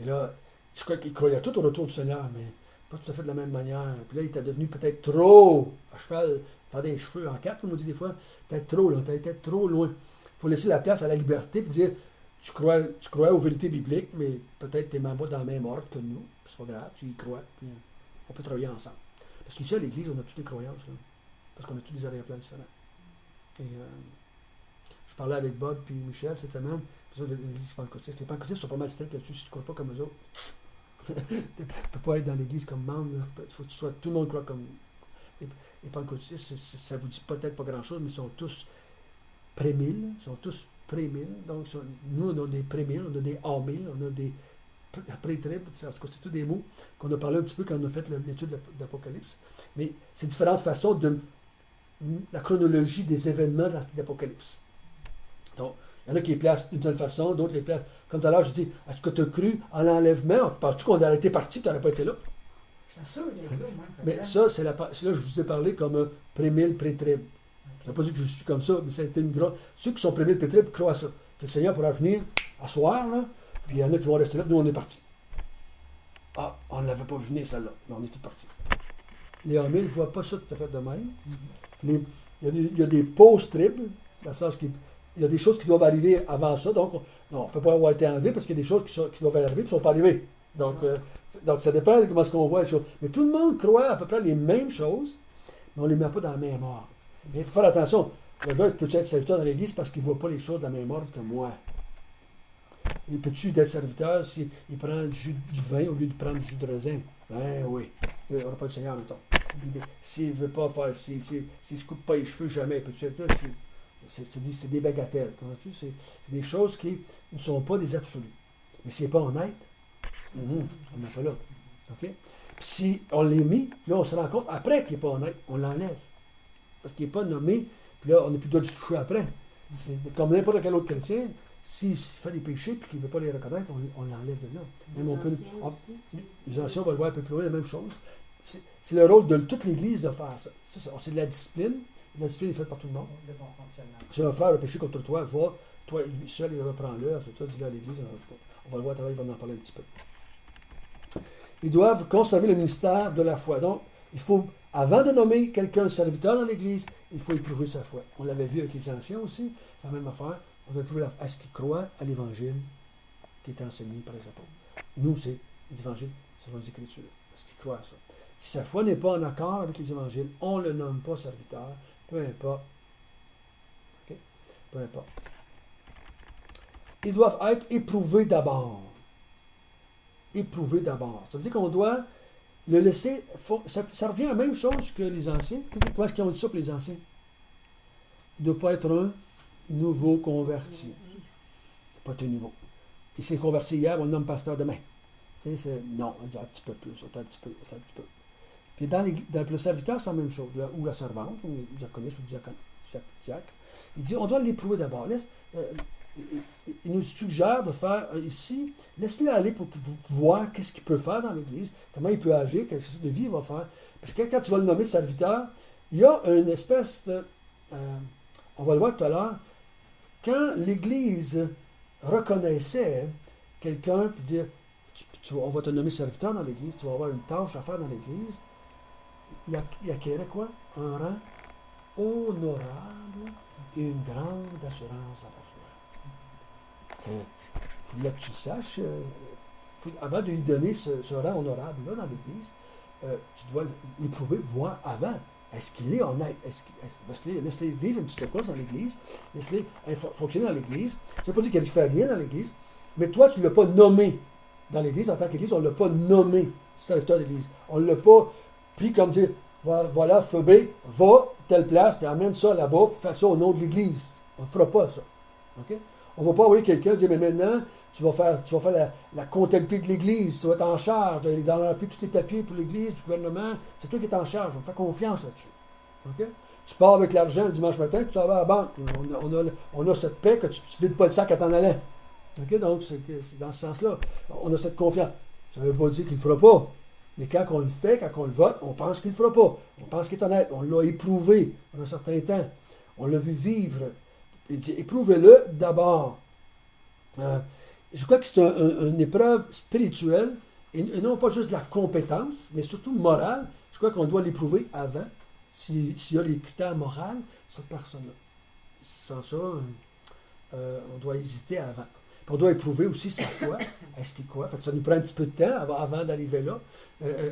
Et là, je crois qu'ils croyaient tout au retour du Seigneur, mais pas tout à fait de la même manière. Puis là, il était devenu peut-être trop à cheval, faire des cheveux en quatre, comme on dit des fois, peut-être trop, là, peut-être trop loin. Il faut laisser la place à la liberté, puis dire, tu crois aux vérités bibliques, mais peut-être tu n'es même pas dans la même ordre que nous. C'est pas grave, tu y crois, puis on peut travailler ensemble. Parce qu'ici, à l'Église, on a toutes des croyances, là, parce qu'on a tous des arrière-plans différents. Et je parlais avec Bob et Michel cette semaine, puis l'Église pentecôtiste. Les pentecôtistes sont pas mal stricts là-dessus. Si tu ne crois pas comme eux autres, tu ne peux pas être dans l'Église comme membre. Il faut que tu sois, tout le monde croit comme. Les pentecôtistes, ça vous dit peut-être pas grand-chose, mais ils sont tous pré-mille. Ils sont tous pré-mille. Donc, nous, on a des pré-mille, on a des A-mille, on a des pré-trib. En tout cas, c'est tous des mots qu'on a parlé un petit peu quand on a fait l'étude d'Apocalypse. Mais c'est différentes façons de la chronologie des événements de l'Apocalypse. Donc, il y en a qui les placent d'une telle façon, d'autres les placent. Comme tout à l'heure, je dis, est-ce que tu as cru en l'enlèvement? Penses-tu qu'on aurait été parti et tu n'aurais pas été là? Je suis sûr qu'il est là, moi. Mais ça, c'est là je vous ai parlé comme un pré-mille, pré-trib. Je n'ai pas dit que je suis comme ça, mais c'était une grande. Ceux qui sont pré-mille, pré-trib croient à ça. Que le Seigneur pourra venir à soir, là, puis il y en a qui vont rester là, puis nous, on est partis. Ah, on ne l'avait pas vu venir, celle-là, mais on était partis. Les hommes ne voient pas ça tout à fait de même. Il y a des post-tribs, dans le sens qu'il y a des choses qui doivent arriver avant ça, donc on ne peut pas avoir été enlevé parce qu'il y a des choses qui doivent arriver et qui ne sont pas arrivées. Donc ça dépend de comment est-ce qu'on voit les choses. Mais tout le monde croit à peu près les mêmes choses, mais on ne les met pas dans la même ordre. Mais il faut faire attention. Le gars peut être serviteur dans l'Église parce qu'il ne voit pas les choses de la même ordre que moi. Il peut-tu être serviteur s'il prend du vin au lieu de prendre du jus de raisin? Ben oui. On n'aura pas le Seigneur, mettons. S'il ne veut pas faire, s'il ne se coupe pas les cheveux jamais, peut-être ça, c'est des bagatelles. C'est des choses qui ne sont pas des absolus. Mais s'il n'est pas honnête, on n'est pas là. Okay? Puis si on l'est mis, puis là on se rend compte après qu'il n'est pas honnête, on l'enlève. Parce qu'il n'est pas nommé, puis là on n'a plus le droit de se toucher après. C'est comme n'importe quel autre chrétien. S'il fait des péchés et qu'il ne veut pas les reconnaître, on l'enlève de là. Même les anciens, on va le voir un peu plus loin, la même chose. C'est le rôle de toute l'Église de faire ça. C'est de la discipline. La discipline est faite par tout le monde. Si un frère a péché contre toi, va, toi, lui seul, il reprend-le. C'est ça, dis-le à l'Église. On va le voir tout à l'heure, il va en parler un petit peu. Ils doivent conserver le ministère de la foi. Donc, il faut, avant de nommer quelqu'un serviteur dans l'Église, il faut éprouver sa foi. On l'avait vu avec les anciens aussi, c'est la même affaire. On doit éprouver à ce qu'ils croient à l'Évangile qui est enseigné par les apôtres. Nous, c'est l'Évangile selon les Écritures. Est-ce qu'ils croient à ça? Si sa foi n'est pas en accord avec les évangiles, on ne le nomme pas serviteur, peu importe. Okay? Peu importe. Ils doivent être éprouvés d'abord. Éprouvés d'abord. Ça veut dire qu'on doit le laisser. Ça revient à la même chose que les anciens. Comment est-ce qu'ils ont dit ça pour les anciens? Il ne doit pas être un nouveau converti. Il ne doit pas être un nouveau. Il s'est converti hier, on le nomme pasteur demain. Non, on dit un petit peu plus, un petit peu. Puis dans le serviteur, c'est la même chose, là, ou la servante, ou le diaconisse, ou le diacre. Il dit, on doit l'éprouver d'abord. Il nous suggère de faire ici, laissez-le aller pour voir qu'est-ce qu'il peut faire dans l'Église, comment il peut agir, quelle sorte de vie il va faire. Parce que quand tu vas le nommer serviteur, il y a une espèce de... on va le voir tout à l'heure, quand l'Église reconnaissait quelqu'un, puis dire, on va te nommer serviteur dans l'Église, tu vas avoir une tâche à faire dans l'Église, il acquérait quoi? Un rang honorable et une grande assurance à la foi. Là, tu le saches, avant de lui donner ce rang honorable-là dans l'Église, tu dois l'éprouver, voir avant. Est-ce qu'il est honnête? Laisse-les vivre une petite course dans l'Église, laisse-les fonctionner dans l'Église. Ça ne veut pas dire qu'il ne fait rien dans l'Église, mais toi, tu ne l'as pas nommé dans l'Église. En tant qu'Église, on ne l'a pas nommé serviteur d'Église. On ne l'a pas pris comme dire, voilà, Phobé, va telle place, puis amène ça là-bas, puis fais ça au nom de l'Église. On ne fera pas ça. Okay? On ne va pas envoyer quelqu'un dire, mais maintenant, tu vas faire la comptabilité de l'Église, tu vas être en charge d'en remplir tous les papiers pour l'Église, du gouvernement. C'est toi qui es en charge, on te fait confiance là-dessus. OK? Tu pars avec l'argent le dimanche matin, tu t'en vas à la banque. On a cette paix que tu ne vides pas le sac à t'en allant. OK? Donc, c'est dans ce sens-là. On a cette confiance. Ça ne veut pas dire qu'il ne le fera pas. Mais quand on le fait, quand on le vote, on pense qu'il ne le fera pas. On pense qu'il est honnête. On l'a éprouvé pendant un certain temps. On l'a vu vivre. Il dit, éprouvez-le d'abord. Je crois que c'est une épreuve spirituelle, et non pas juste de la compétence, mais surtout morale. Je crois qu'on doit l'éprouver avant, s'il y a les critères moraux, cette personne-là. Sans ça, on doit hésiter avant. Puis on doit éprouver aussi sa foi. Est-ce qu'il croit? Fait que ça nous prend un petit peu de temps avant d'arriver là.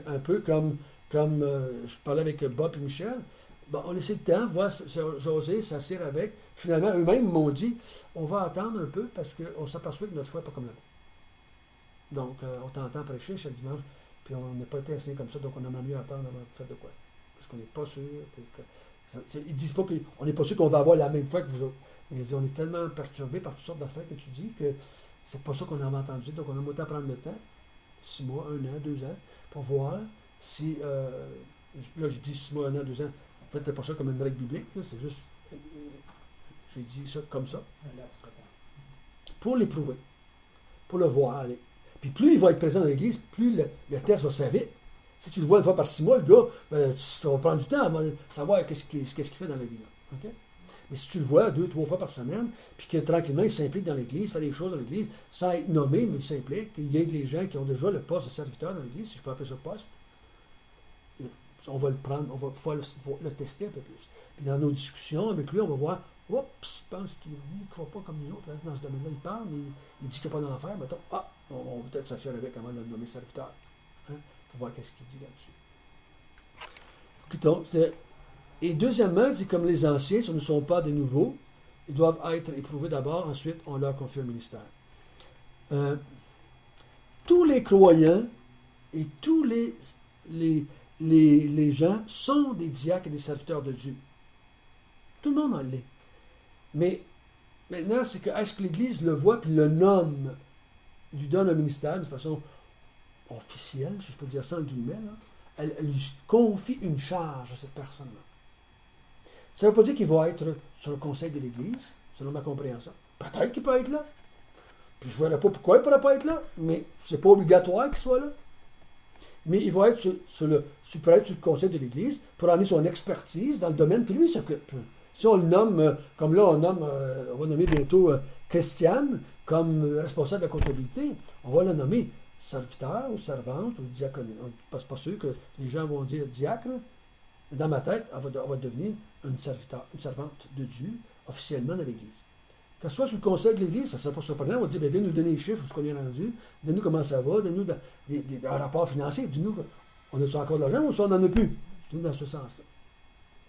Un peu comme je parlais avec Bob et Michel. Bon, on laissait le temps, voir José s'assire avec. Finalement, eux-mêmes m'ont dit, on va attendre un peu parce qu'on s'aperçoit que notre foi n'est pas comme la vôtre. Donc, on t'entend prêcher chaque dimanche, puis on n'a pas été enseigné comme ça, donc on aimerait mieux attendre avant de faire de quoi. Parce qu'on n'est pas sûr. Ils disent pas qu'on n'est pas sûr qu'on va avoir la même foi que vous autres. Mais ils disent, on est tellement perturbé par toutes sortes d'affaires que tu dis que c'est pas ça qu'on avait entendu. Donc, on a autant prendre le temps, 6 mois, 1 an, 2 ans, pour voir si, là, je dis 6 mois, 1 an, 2 ans, faites pas ça comme une règle biblique, c'est juste, j'ai dit ça comme ça, pour l'éprouver, pour le voir aller. Puis plus il va être présent dans l'Église, plus le test va se faire vite. Si tu le vois une fois par 6 mois, le gars, ben, ça va prendre du temps avant de savoir qu'est-ce qu'il fait dans la vie. Là. Okay? Mais si tu le vois 2, 3 fois par semaine, puis que tranquillement, il s'implique dans l'Église, fait des choses dans l'Église, sans être nommé, mais il s'implique, qu'il y ait des gens qui ont déjà le poste de serviteur dans l'Église, si je peux appeler ça poste, on va le prendre, on va pouvoir le tester un peu plus. Puis dans nos discussions avec lui, on va voir, oups, je pense qu'il ne croit pas comme nous autres, dans ce domaine-là, il parle, mais il dit qu'il n'y a pas d'enfer, mettons, on va peut-être s'assurer avec avant de le nommer serviteur. Hein, pour voir qu'est-ce qu'il dit là-dessus. Écoutons, et deuxièmement, c'est comme les anciens, ce ne sont pas des nouveaux, ils doivent être éprouvés d'abord, ensuite on leur confie un ministère. Tous les croyants et tous les gens sont des diacres et des serviteurs de Dieu. Tout le monde en l'est. Mais maintenant, c'est que est-ce que l'Église le voit puis le nomme, lui donne un ministère de façon officielle, si je peux dire ça en guillemets, là, elle lui confie une charge à cette personne-là. Ça ne veut pas dire qu'il va être sur le conseil de l'Église, selon ma compréhension. Peut-être qu'il peut être là. Puis je ne verrai pas pourquoi il ne pourrait pas être là, mais ce n'est pas obligatoire qu'il soit là. Mais il va être peut être sur le conseil de l'Église pour amener son expertise dans le domaine que lui s'occupe. Si on le nomme, comme là on va nommer bientôt Christiane comme responsable de la comptabilité, on va la nommer serviteur ou servante ou diaconie. Je ne suis pas sûr que les gens vont dire diacre, mais dans ma tête, elle va devenir une servante de Dieu officiellement dans l'Église. Quand ce soit sur le conseil de l'Église, ça ne serait pas surprenant, on va dire, viens nous donner les chiffres, ce qu'on est rendu, donne-nous comment ça va, donne-nous un rapport financier, dis-nous, on a-tu encore de l'argent ou ça, on n'en a plus? Dis-nous dans ce sens-là.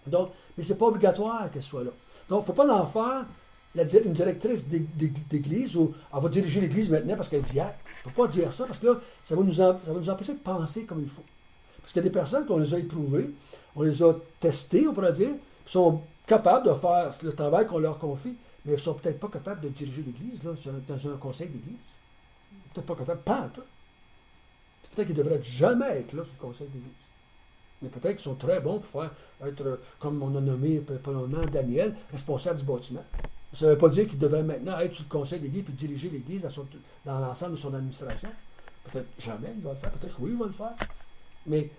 Donc, mais ce n'est pas obligatoire qu'elle soit là. Donc, il ne faut pas en faire une directrice d'église où elle va diriger l'église maintenant parce qu'elle est diacre. Il ne faut pas dire ça parce que là, ça va nous empêcher de penser comme il faut. Parce qu'il y a des personnes qu'on les a éprouvées, on les a testées, on pourrait dire, qui sont capables de faire le travail qu'on leur confie, mais elles ne sont peut-être pas capables de diriger l'église là, dans un conseil d'église. Peut-être pas capables, pas en tout. Peut-être qu'ils ne devraient jamais être là sur le conseil d'église. Mais peut-être qu'ils sont très bons pour être, comme on a nommé probablement Daniel, responsable du bâtiment. Ça ne veut pas dire qu'il devrait maintenant être sur le conseil de l'Église et diriger l'Église dans l'ensemble de son administration. Peut-être jamais il va le faire, peut-être oui, il va le faire. Mais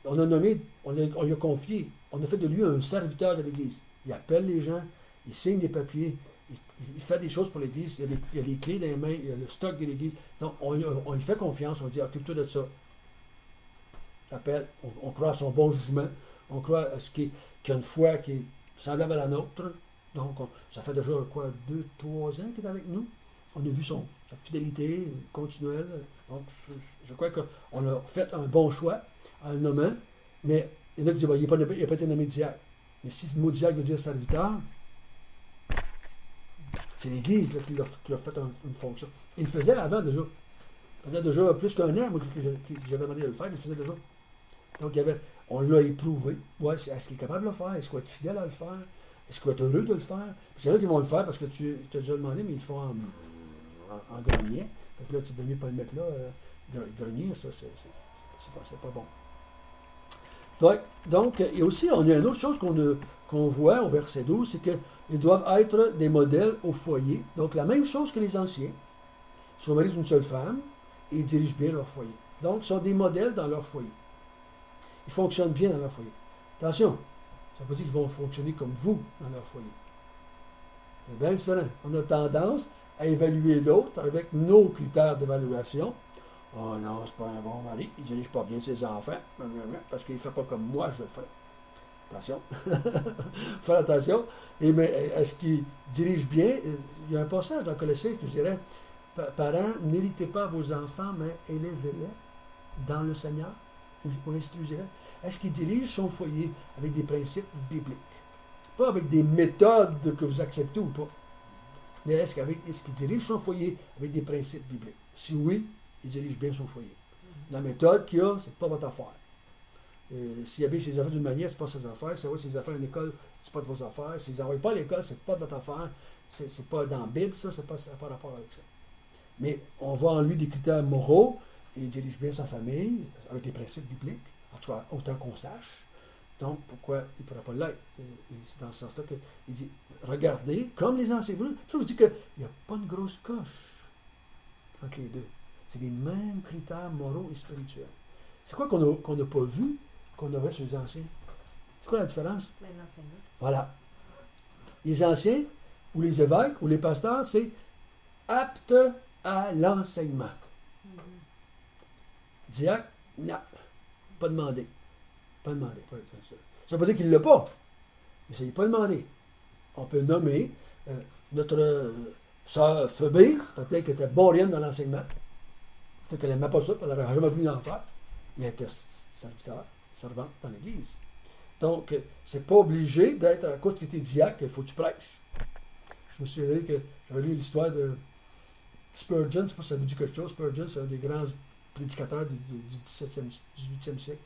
on a nommé, on lui a confié, on a fait de lui un serviteur de l'Église. Il appelle les gens, il signe des papiers, il fait des choses pour l'Église, il y a les clés dans les mains, il y a le stock de l'Église. Donc, on lui fait confiance, on dit, occupe-toi de ça. Appelle, on croit à son bon jugement, on croit à qu'il a une foi qui est semblable à la nôtre. Donc, ça fait déjà, 2, 3 ans qu'il est avec nous. On a vu sa fidélité continuelle. Donc, je crois qu'on a fait un bon choix en le nommant, mais il y en a qui disent, il n'a pas été nommé diacre. Mais si le mot diacre veut dire serviteur, c'est l'Église là, qui l'a fait une fonction. Il le faisait avant déjà. Il faisait déjà plus qu'un an, moi, que j'avais demandé de le faire, il le faisait déjà. Donc, on l'a éprouvé. Ouais, est-ce qu'il est capable de le faire? Est-ce qu'il va être fidèle à le faire? Est-ce qu'il va être heureux de le faire? Parce qu'il y en a qui vont le faire parce que tu t'as déjà demandé, mais ils le font en grognet. Fait que là, tu ne peux mieux pas le mettre là. Grogner, ça, c'est pas bon. Donc, et aussi, on a une autre chose qu'on voit au verset 12, c'est qu'ils doivent être des modèles au foyer. Donc, la même chose que les anciens. Ils sont mariés d'une seule femme et ils dirigent bien leur foyer. Donc, ils sont des modèles dans leur foyer. Ils fonctionnent bien dans leur foyer. Attention, ça ne veut pas dire qu'ils vont fonctionner comme vous dans leur foyer. C'est bien différent. On a tendance à évaluer l'autre avec nos critères d'évaluation. Oh non, c'est pas un bon mari, il ne dirige pas bien ses enfants, parce qu'il ne fait pas comme moi je le ferais. Attention. Faire attention. Mais est-ce qu'il dirige bien? Il y a un passage dans Colossiens que je dirais, parents, n'héritez pas vos enfants, mais élevez-les dans le Seigneur. Instruisez-les. Est-ce qu'il dirige son foyer avec des principes bibliques? Pas avec des méthodes que vous acceptez ou pas. Mais est-ce qu'il dirige son foyer avec des principes bibliques? Si oui, il dirige bien son foyer. La méthode qu'il a, c'est pas votre affaire. S'il habille ses affaires d'une manière, c'est pas ses affaires. S'il envoie ses affaires à l'école, c'est pas de vos affaires. S'il les envoie pas à l'école, c'est pas de votre affaire. C'est pas dans la Bible, ça n'a pas rapport avec ça. Mais on voit en lui des critères moraux, et il dirige bien sa famille, avec les principes bibliques, en tout cas, autant qu'on sache. Donc, pourquoi il ne pourrait pas l'être? C'est dans ce sens-là qu'il dit, regardez, comme les anciens. Je vous dis qu'il n'y a pas une grosse coche entre les deux. C'est les mêmes critères moraux et spirituels. C'est quoi qu'on n'a pas vu, qu'on avait sur les anciens? C'est quoi la différence? L'enseignement. Voilà. Les anciens, ou les évêques, ou les pasteurs, c'est apte à l'enseignement. Diacre, non. Pas demandé. Pas demandé. Ça ne veut pas dire qu'il ne l'a pas. Mais ça n'est pas demandé. On peut nommer notre sœur Phébé, peut-être qu'elle était bonne dans l'enseignement. Peut-être qu'elle n'aimait pas ça, elle n'aurait jamais voulu en faire. Mais elle était servante dans l'Église. Donc, c'est pas obligé d'être à cause que tu es diacre qu'il faut que tu prêches. Je me souviendrai que j'avais lu l'histoire de Spurgeon, je ne sais pas si ça vous dit quelque chose. Spurgeon, c'est un des grands prédicateurs du 18e siècle.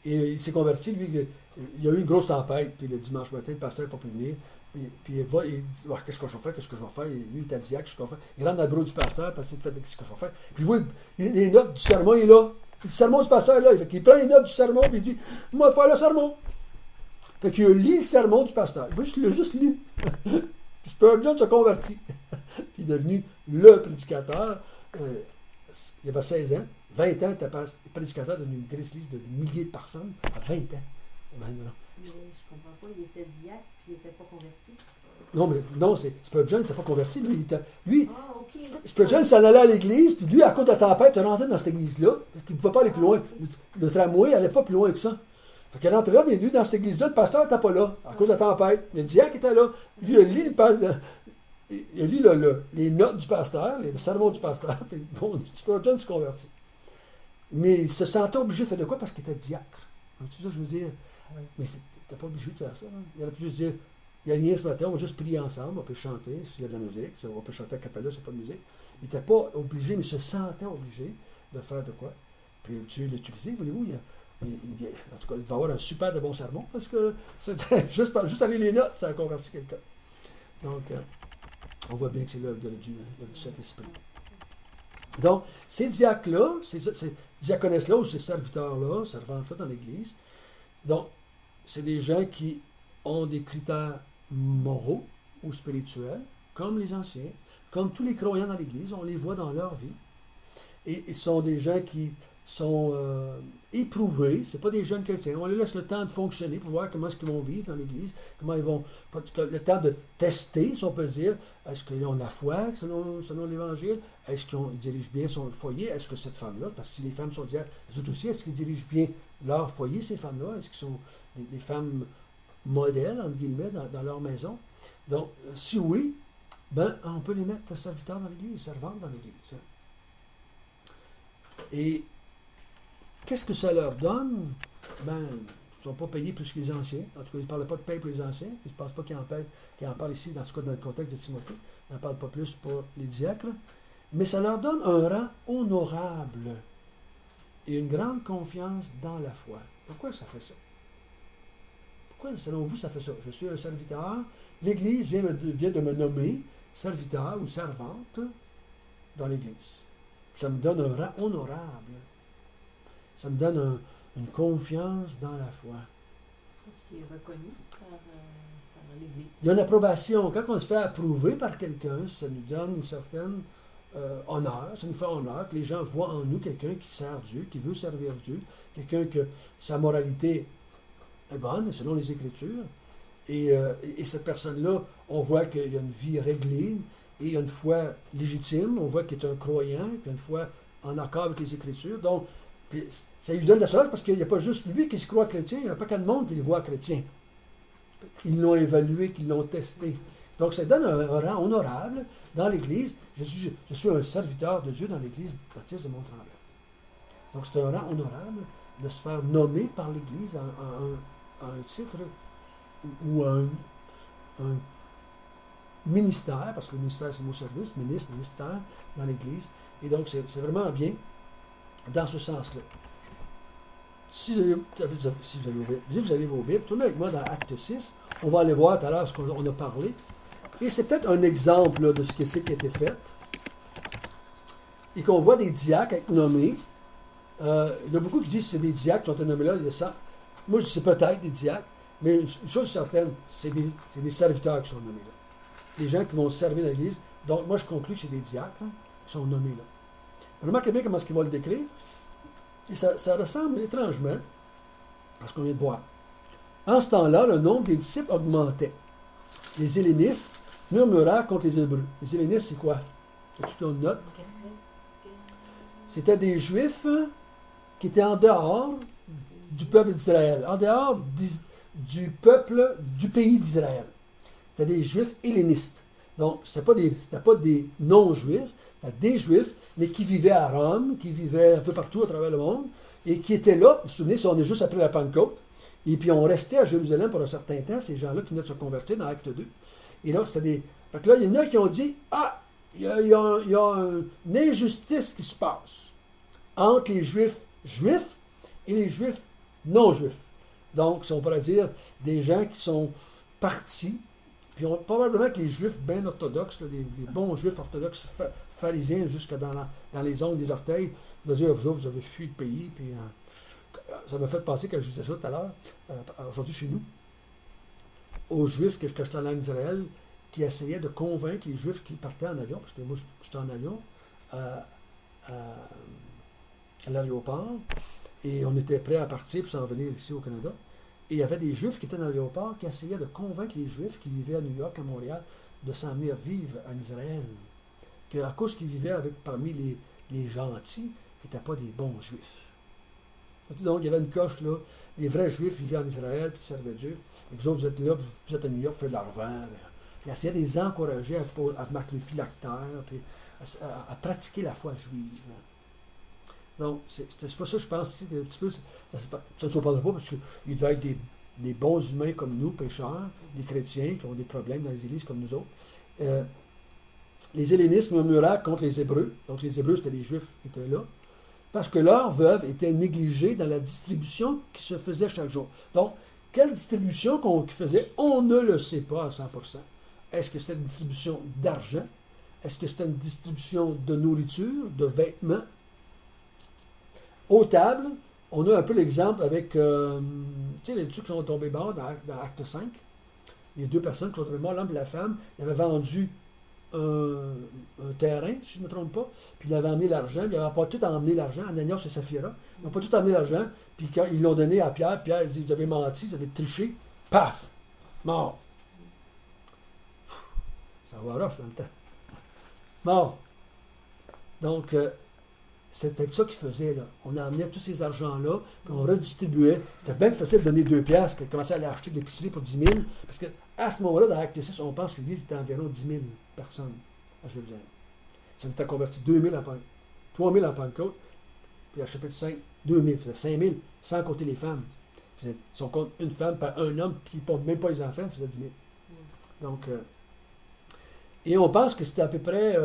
Et il s'est converti, lui, il y a eu une grosse tempête, puis le dimanche matin, le pasteur n'est pas pu venir. Puis il va, il dit, qu'est-ce que je vais faire? Et lui, il est diacre, qu'est-ce que je vais faire? Il rentre dans le bureau du pasteur, parce qu'il fait, qu'est-ce que je vais faire? Puis il voit les notes du sermon, il est là. Le sermon du pasteur est là. Il prend les notes du sermon, puis il dit, moi, je vais faire le sermon. Fait qu'il a lu le sermon du pasteur. Il l'a juste lu. Puis Spurgeon s'est converti. Puis il est devenu le prédicateur. Il avait 16 ans. 20 ans, il était prédicateur d'une église de milliers de personnes. À 20 ans. Mais je comprends pas, il était diacre puis il n'était pas converti. Non, Spurgeon n'était pas converti. Lui, ok. Spurgeon s'en allait à l'église, puis lui, à cause de la tempête, il est rentré dans cette église-là, parce qu'il ne pouvait pas aller plus loin. Le tramway n'allait pas plus loin que ça. Fait qu'il est rentré là, mais lui, dans cette église-là, le pasteur n'était pas là, à cause de la tempête. Mais le diacre était là. Lui, il a lu les notes du pasteur, les sermons du pasteur, puis bon, Spurgeon s'est converti. Mais il se sentait obligé de faire de quoi? Parce qu'il était diacre. C'est ça que je veux dire. Oui. Mais tu n'étais pas obligé de faire ça. Hein? Il aurait pu juste dire, il y a rien ce matin, on va juste prier ensemble, on peut chanter, s'il y a de la musique, on peut chanter à cappella, c'est pas de musique. Il n'était pas obligé, mais il se sentait obligé de faire de quoi? Puis Dieu l'a utilisé, voyez-vous, en tout cas, il va avoir un super de bon sermon, parce que c'était juste aller les notes, ça a converti quelqu'un. Donc, on voit bien que c'est l'œuvre du Saint-Esprit. Donc, ces diacres-là, ces diaconesses-là, ou ces serviteurs-là, servantes-là dans l'Église, donc, c'est des gens qui ont des critères moraux ou spirituels, comme les anciens, comme tous les croyants dans l'Église, on les voit dans leur vie. Et ils sont des gens qui sont éprouvés, ce pas des jeunes chrétiens. On leur laisse le temps de fonctionner pour voir comment est-ce qu'ils vont vivre dans l'Église, comment ils vont, le temps de tester, si on peut dire, est-ce qu'ils ont la foi selon l'Évangile, est-ce qu'ils dirigent bien son foyer, est-ce que cette femme-là, parce que si les femmes sont diacres, les autres aussi, est-ce qu'ils dirigent bien leur foyer, ces femmes-là, est-ce qu'ils sont des femmes modèles, entre guillemets, dans leur maison? Donc, si oui, on peut les mettre serviteurs dans l'Église, servantes dans l'Église. Et qu'est-ce que ça leur donne? Ils ne sont pas payés plus que les anciens. En tout cas, ils ne parlent pas de paye pour les anciens. Je ne pense pas qu'ils en parlent ici, dans le contexte de Timothée. Ils n'en parlent pas plus pour les diacres. Mais ça leur donne un rang honorable et une grande confiance dans la foi. Pourquoi ça fait ça? Pourquoi, selon vous, ça fait ça? Je suis un serviteur. L'Église vient de me nommer serviteur ou servante dans l'Église. Ça me donne un rang honorable. Ça me donne une confiance dans la foi. Qui est reconnu par l'Église. Il y a une approbation. Quand on se fait approuver par quelqu'un, ça nous donne une certaine honneur. Ça nous fait honneur que les gens voient en nous quelqu'un qui sert Dieu, qui veut servir Dieu, quelqu'un que sa moralité est bonne, selon les Écritures. Et cette personne-là, on voit qu'il y a une vie réglée et il y a une foi légitime. On voit qu'il est un croyant, puis il y a une foi en accord avec les Écritures. Donc, puis ça lui donne de la solace parce qu'il n'y a pas juste lui qui se croit chrétien, il n'y a pas qu'un de monde qui les voit chrétiens. Ils l'ont évalué, qu'ils l'ont testé. Donc, ça donne un rang honorable dans l'Église. Je suis un serviteur de Dieu dans l'Église baptiste de Mont-Tremblant. Donc, c'est un rang honorable de se faire nommer par l'Église à un titre ou à un ministère, parce que le ministère, c'est le mot service, ministère dans l'Église. Et donc, c'est vraiment bien dans ce sens-là. Si vous avez vos Bibles, tournez avec moi dans Acte 6. On va aller voir tout à l'heure ce qu'on a parlé. Et c'est peut-être un exemple là, de ce qui a été fait. Et qu'on voit des diacres être nommés. Il y a beaucoup qui disent que c'est des diacres qui ont été nommés là. Moi, je dis c'est peut-être des diacres, mais une chose certaine, c'est des serviteurs qui sont nommés là. Les gens qui vont servir dans l'Église. Donc, moi, je conclus que c'est des diacres qui sont nommés là. Remarquez bien comment est-ce qu'il va le décrire. Et ça ressemble étrangement à ce qu'on vient de voir. En ce temps-là, le nombre des disciples augmentait. Les hellénistes murmurèrent contre les Hébreux. Les hellénistes, c'est quoi? As-tu une note? C'était des Juifs qui étaient en dehors du peuple d'Israël, en dehors du peuple du pays d'Israël. C'était des Juifs hellénistes. Donc, ce n'était pas des non-Juifs, c'était des Juifs, mais qui vivaient à Rome, qui vivaient un peu partout à travers le monde, et qui étaient là, vous vous souvenez, on est juste après la Pentecôte, et puis on restait à Jérusalem pour un certain temps, ces gens-là qui venaient de se convertir dans Acte 2. Et là, c'était des... Fait que là, il y en a qui ont dit, ah, il y a une injustice qui se passe entre les Juifs juifs et les Juifs non-Juifs. Donc, si on pourrait dire, des gens qui sont partis. Puis probablement que les Juifs bien orthodoxes, là, des bons Juifs orthodoxes, pharisiens jusque dans les ongles des orteils, vont dire, vous autres, vous avez fui le pays. Puis, ça m'a fait penser, quand je disais ça tout à l'heure, aujourd'hui chez nous, aux Juifs que j'étais allé en Israël, qui essayaient de convaincre les Juifs qui partaient en avion, parce que moi, j'étais en avion, à l'aéroport, et on était prêts à partir pour s'en venir ici au Canada. Et il y avait des Juifs qui étaient dans l'aéroport qui essayaient de convaincre les Juifs qui vivaient à New York, à Montréal, de s'en venir vivre en Israël. Qu'à cause qu'ils vivaient parmi les gentils, n'étaient pas des bons Juifs. Donc, il y avait une coche là. Les vrais Juifs vivaient en Israël, puis servaient Dieu. Et vous autres, vous êtes là, vous êtes à New York, vous faites de l'argent. Ils essayaient de les encourager à marquer les phylactères, puis à pratiquer la foi juive. Donc, c'est pas ça, je pense, un petit peu, ça ne se parle pas parce qu'ils devaient être des bons humains comme nous, pécheurs, des chrétiens qui ont des problèmes dans les églises comme nous autres. Les hellénistes murmurèrent contre les Hébreux. Donc, les Hébreux, c'était les Juifs qui étaient là. Parce que leurs veuves étaient négligées dans la distribution qui se faisait chaque jour. Donc, quelle distribution qu'on faisait, on ne le sait pas à 100%. Est-ce que c'était une distribution d'argent? Est-ce que c'était une distribution de nourriture, de vêtements? Aux tables, on a un peu l'exemple avec, tu sais, les deux qui sont tombés morts dans Acte 5. Les deux personnes qui sont tombées mortes, l'homme et la femme, ils avaient vendu un terrain, si je ne me trompe pas, puis ils avaient emmené l'argent, puis ils n'avaient pas tout emmené l'argent, Ananias et Saphira. Ils n'ont pas tout emmené l'argent, puis quand ils l'ont donné à Pierre, Pierre dit, vous avez menti, vous avez triché, paf, mort. Ça va rough dans le temps. Mort. Donc, c'était ça qu'ils faisaient, là. On emmenait tous ces argents-là, puis on redistribuait. C'était bien facile de donner 2 piastres, que commençait à aller acheter de l'épicerie pour 10 000, parce qu'à ce moment-là, dans Acte 6, on pense que l'Église était environ 10 000 personnes à Jérusalem. Ça s'était converti 2 000 en Pentecôte, 3 000 en Pentecôte, puis à chapitre 5, 2 000, ça faisait 5 000, sans compter les femmes. Si on compte une femme par un homme, puis même pas les enfants, ça faisait 10 000. Donc, et on pense que c'était à peu près,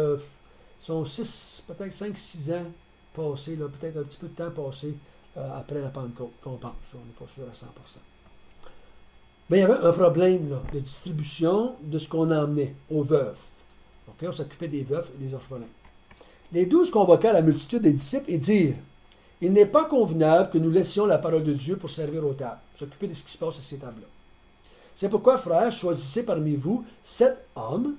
sont 6, peut-être 5, 6 ans passé, là, peut-être un petit peu de temps passé après la Pentecôte, qu'on pense. On n'est pas sûr à 100%. ben, il y avait un problème là, de distribution de ce qu'on emmenait aux veuves. Ok, on s'occupait des veufs et des orphelins. Les 12 convoquaient la multitude des disciples et dirent, il n'est pas convenable que nous laissions la parole de Dieu pour servir aux tables, s'occuper de ce qui se passe à ces tables-là. C'est pourquoi, frères, choisissez parmi vous 7 hommes.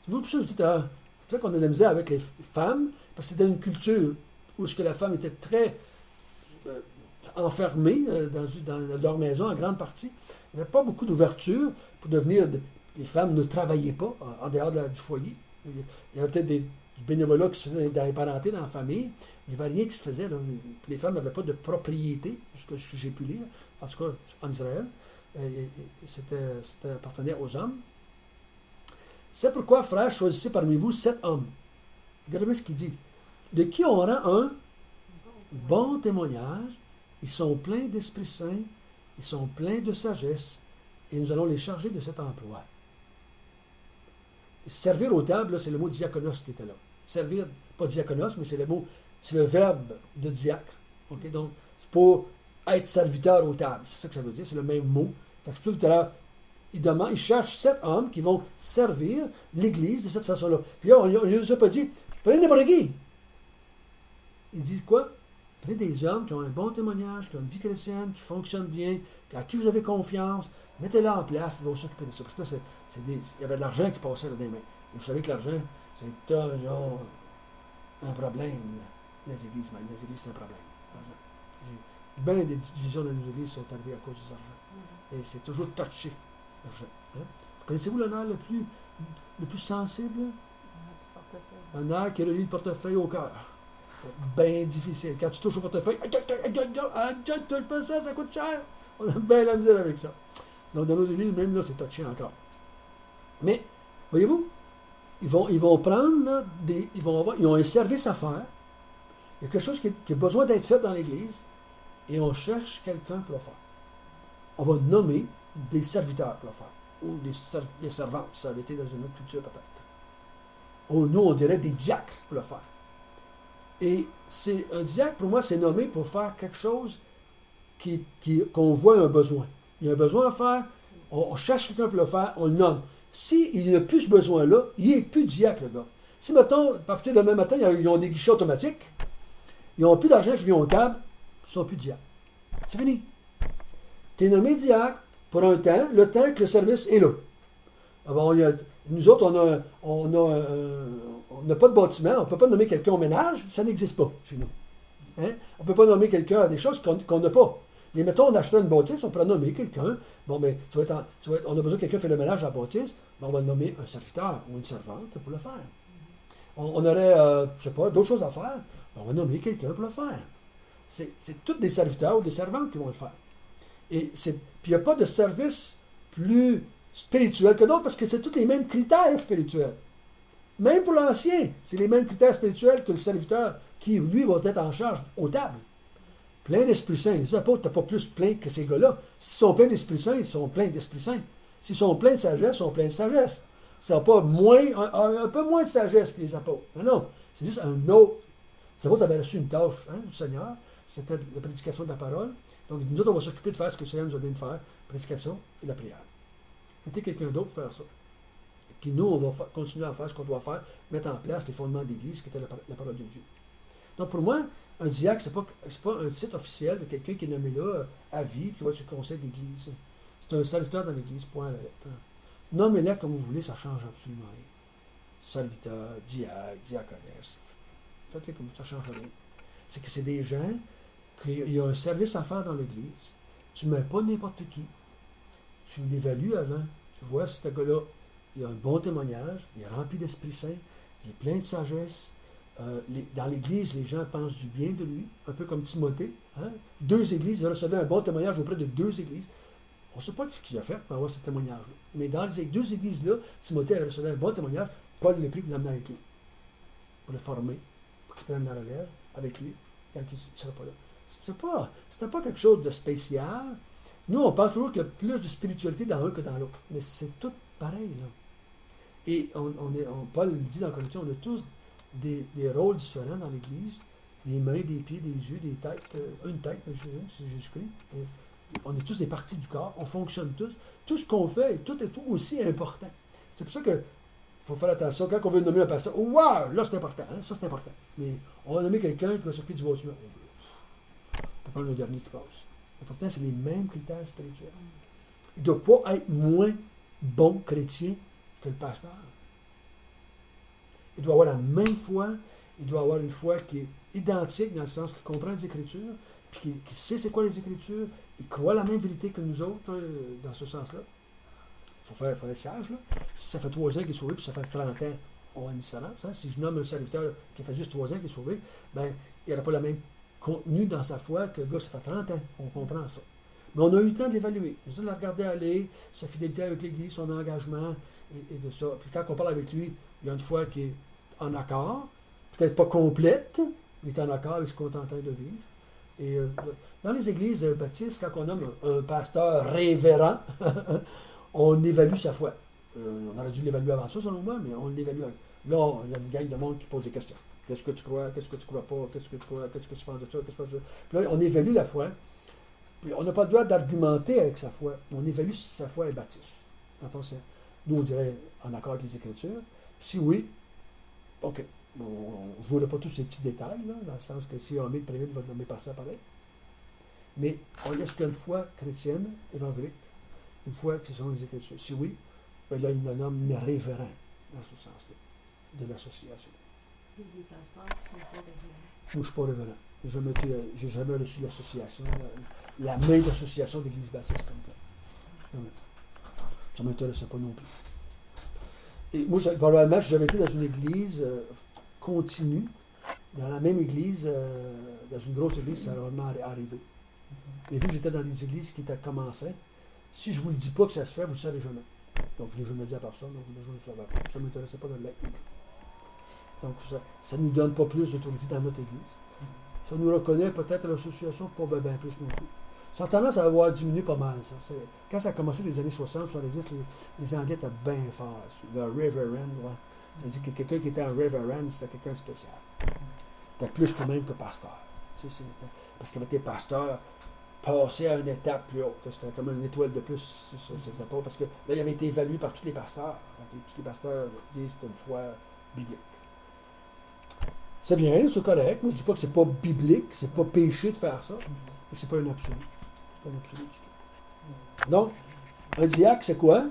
Vous, pour ça, je dis, c'est pour ça qu'on a de la misère avec les femmes, parce que c'était une culture où ce que la femme était très enfermée dans leur maison en grande partie. Il n'y avait pas beaucoup d'ouverture pour devenir... Les femmes ne travaillaient pas en dehors du foyer. Il y avait peut-être du bénévolat qui se faisait dans les parentés, dans la famille, mais il n'y avait rien qui se faisait. Là. Les femmes n'avaient pas de propriété, ce que j'ai pu lire, en tout cas en Israël. C'était appartenait aux hommes. C'est pourquoi, frères, choisissez parmi vous 7 hommes. Regardez ce qu'il dit. De qui on rend un bon témoignage. Ils sont pleins d'Esprit Saint, ils sont pleins de sagesse, et nous allons les charger de cet emploi. Servir aux tables, là, c'est le mot diaconos qui était là. Servir, pas diaconos, mais c'est le verbe de diacre. Okay? Donc, c'est pour être serviteur aux tables. C'est ça que ça veut dire, c'est le même mot. Fait que tout à l'heure, il cherche 7 hommes qui vont servir l'Église de cette façon-là. Puis là, on ne lui a pas dit, prenez n'importe qui. Ils disent quoi? Prenez des hommes qui ont un bon témoignage, qui ont une vie chrétienne, qui fonctionnent bien, à qui vous avez confiance, mettez-les en place, puis ils vont s'occuper de ça. Parce que là, il y avait de l'argent qui passait là dans les mains. Et vous savez que l'argent, c'est un problème. Les églises, même. Les églises, c'est un problème. J'ai bien des divisions dans les églises qui sont arrivées à cause de l'argent. Et c'est toujours touché, l'argent. Hein? Connaissez-vous le nerf le plus sensible? Un nerf qui relie le portefeuille au cœur. C'est bien difficile. Quand tu touches au portefeuille, touche pas ça, ça coûte cher. On a bien la misère avec ça. Donc, dans nos églises, même là, c'est touché encore. Mais, voyez-vous, ils vont prendre, là, ils ont un service à faire. Il y a quelque chose qui a besoin d'être fait dans l'église, et on cherche quelqu'un pour le faire. On va nommer des serviteurs pour le faire, ou des servantes, ça avait été dans une autre culture peut-être. Ou nous, on dirait des diacres pour le faire. Et un diacre, pour moi, c'est nommé pour faire quelque chose qu'on voit un besoin. Il y a un besoin à faire, on cherche quelqu'un pour le faire, on le nomme. S'il n'a plus ce besoin-là, il n'est plus diacre, le gars. Si, mettons, à partir de demain matin, ils ont des guichets automatiques, ils n'ont plus d'argent qui vient au câble, ils ne sont plus diacres. C'est fini. Tu es nommé diacre pour un temps, le temps que le service est là. Alors, nous autres, on n'a pas de bâtiment, on ne peut pas nommer quelqu'un au ménage, ça n'existe pas chez nous. Hein? On ne peut pas nommer quelqu'un à des choses qu'on n'a pas. Mais mettons, on achète une bâtisse, on pourrait nommer quelqu'un. Bon, mais on a besoin que quelqu'un fasse le ménage à la bâtisse, ben on va nommer un serviteur ou une servante pour le faire. On aurait, je ne sais pas, d'autres choses à faire, ben on va nommer quelqu'un pour le faire. C'est tous des serviteurs ou des servantes qui vont le faire. Et puis il n'y a pas de service plus spirituel que d'autres parce que c'est tous les mêmes critères spirituels. Même pour l'ancien, c'est les mêmes critères spirituels que le serviteur qui, lui, va être en charge aux tables. Plein d'Esprit Saint. Les apôtres n'étaient pas plus pleins que ces gars-là. S'ils sont pleins d'Esprit Saint, ils sont pleins d'Esprit Saint. S'ils sont pleins de sagesse, ils sont pleins de sagesse. Ils n'ont pas un peu moins de sagesse que les apôtres. Non, c'est juste un autre. Les apôtres avaient reçu une tâche du Seigneur. C'était la prédication de la parole. Donc, nous autres, on va s'occuper de faire ce que le Seigneur nous a donné de faire, prédication et la prière. Mettez quelqu'un d'autre pour faire ça. Puis nous, on va continuer à faire ce qu'on doit faire, mettre en place les fondements de l'Église, qui était la parole de Dieu. Donc, pour moi, un diacre, ce n'est pas un titre officiel de quelqu'un qui est nommé là à vie, qui va sur le conseil de l'Église. C'est un serviteur dans l'Église, point à la lettre. Nommez-les comme vous voulez, ça ne change absolument rien. Serviteur, diacre, diaconesse, faites-les comme ça ne change rien. C'est que c'est des gens qu'il y a un service à faire dans l'Église. Tu ne mets pas n'importe qui. Tu l'évalues avant. Tu vois si ce gars-là, il a un bon témoignage, il est rempli d'Esprit Saint, il est plein de sagesse. Dans l'Église, les gens pensent du bien de lui, un peu comme Timothée. Hein? 2 églises, il recevait un bon témoignage auprès de 2 églises. On ne sait pas ce qu'il a fait pour avoir ce témoignage-là. Mais dans les 2 églises-là, Timothée a reçu un bon témoignage. Paul l'a pris pour l'amener avec lui, pour le former, pour qu'il prenne la relève avec lui quand il ne sera pas là. C'était pas quelque chose de spécial. Nous, on pense toujours qu'il y a plus de spiritualité dans un que dans l'autre. Mais c'est tout pareil, là. Et Paul le dit dans Corinthiens, on a tous des rôles différents dans l'Église. Des mains, des pieds, des yeux, des têtes. Une tête, c'est Jésus-Christ. On est tous des parties du corps, on fonctionne tous. Tout ce qu'on fait, tout est tout aussi important. C'est pour ça que faut faire attention. Quand on veut nommer un pasteur, waouh, là c'est important, hein, ça c'est important. Mais on va nommer quelqu'un qui va s'occuper du bâtiment. On peut prendre le dernier qui passe. Pourtant, c'est les mêmes critères spirituels. Il ne doit pas être moins bon chrétien que le pasteur. Il doit avoir la même foi, il doit avoir une foi qui est identique dans le sens qu'il comprend les Écritures, puis qu'il sait c'est quoi les Écritures, il croit la même vérité que nous autres, dans ce sens-là. Il faut être sage, là. Si ça fait 3 ans qu'il est sauvé, puis ça fait 30 ans, on a une différence. Hein? Si je nomme un serviteur qui fait juste 3 ans qu'il est sauvé, ben, il n'aura pas le même contenu dans sa foi que le gars, ça fait 30 ans. On comprend ça. Mais on a eu le temps de l'évaluer. Nous avons regardé aller, sa fidélité avec l'Église, son engagement, et de ça. Puis quand on parle avec lui, il y a une foi qui est en accord, peut-être pas complète, mais il est en accord avec ce qu'on est en train de vivre. Et dans les églises baptistes, quand on nomme un pasteur révérend, on évalue sa foi. On aurait dû l'évaluer avant ça, selon moi, mais on l'évalue. Là, il y a une gang de monde qui pose des questions. Qu'est-ce que tu crois? Qu'est-ce que tu crois pas? Qu'est-ce que tu crois? Qu'est-ce que tu penses de ça? Qu'est-ce que tu penses de ça? Puis là, on évalue la foi. Puis on n'a pas le droit d'argumenter avec sa foi. On évalue si sa foi est baptiste. Nous, on dirait en accord avec les Écritures. Si oui, OK. Je ne voudrais pas tous ces petits détails, là, dans le sens que si on met le premier, il va nommer pasteur pareil. Mais est-ce qu'il y a une foi chrétienne, évangélique, une foi qui sont les Écritures? Si oui, bien là, il le nomme révérend, dans ce sens-là, de l'association. Il y a des pasteurs qui sont pas révérends. Moi, je ne suis pas révérend. Je n'ai jamais reçu l'association, la main d'association d'Église baptiste comme tel. Jamais. Ça ne m'intéressait pas non plus. Et moi, probablement, si j'avais été dans une église continue, dans la même église, dans une grosse église, ça aurait vraiment arrivé. Mais vu que j'étais dans des églises qui étaient commencées, si je ne vous le dis pas que ça se fait, vous ne le savez jamais. Donc, je ne l'ai jamais dit à personne, donc je ne le savais pas. Ça ne m'intéressait pas de l'être. Donc, ça ne nous donne pas plus d'autorité dans notre église. Ça nous reconnaît peut-être l'association, pas bien plus non plus. Ça a tendance à avoir diminué pas mal. Ça. Quand ça a commencé les années 60, 70, les Anglais étaient bien forts. Le reverend, ouais. C'est-à-dire que quelqu'un qui était un reverend, c'était quelqu'un de spécial. C'était plus quand même que pasteur. Parce qu'il avait été pasteur, passé à une étape plus haute. C'était comme une étoile de plus. Pas, parce que là, il avait été évalué par tous les pasteurs. Tous les pasteurs disent que c'est une foi biblique. C'est bien, c'est correct. Moi, je ne dis pas que c'est pas biblique, c'est pas péché de faire ça, mais c'est pas un absolu. C'est pas un absolu du tout. Donc, un diacre, c'est quoi?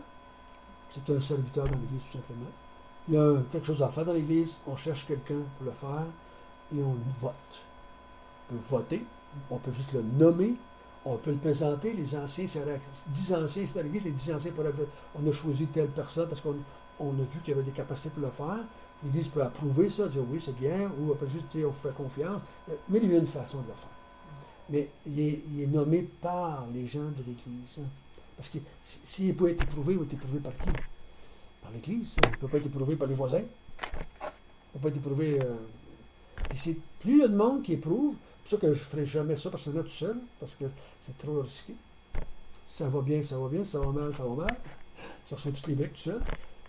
C'est un serviteur dans l'Église, tout simplement. Il y a quelque chose à faire dans l'Église, on cherche quelqu'un pour le faire, et on vote. On peut voter, on peut juste le nommer, on peut le présenter. Les anciens, c'est 10 anciens, c'est à l'Église, les 10 anciens, on a choisi telle personne parce qu'on a vu qu'il y avait des capacités pour le faire. L'Église peut approuver ça, dire oui, c'est bien, ou elle peut juste dire on vous fait confiance. Mais il y a une façon de le faire. Mais il est nommé par les gens de l'Église. Parce que s'il peut être éprouvé, il va être éprouvé par qui? Par l'Église. Il ne peut pas être éprouvé par les voisins. Il ne peut pas être éprouvé. Plus il y a de monde qui éprouve, c'est pour ça que je ne ferai jamais ça personnellement tout seul, parce que c'est trop risqué. Si ça va bien, ça va bien. Si ça va mal, ça va mal. Tu reçois toutes les briques tout seul.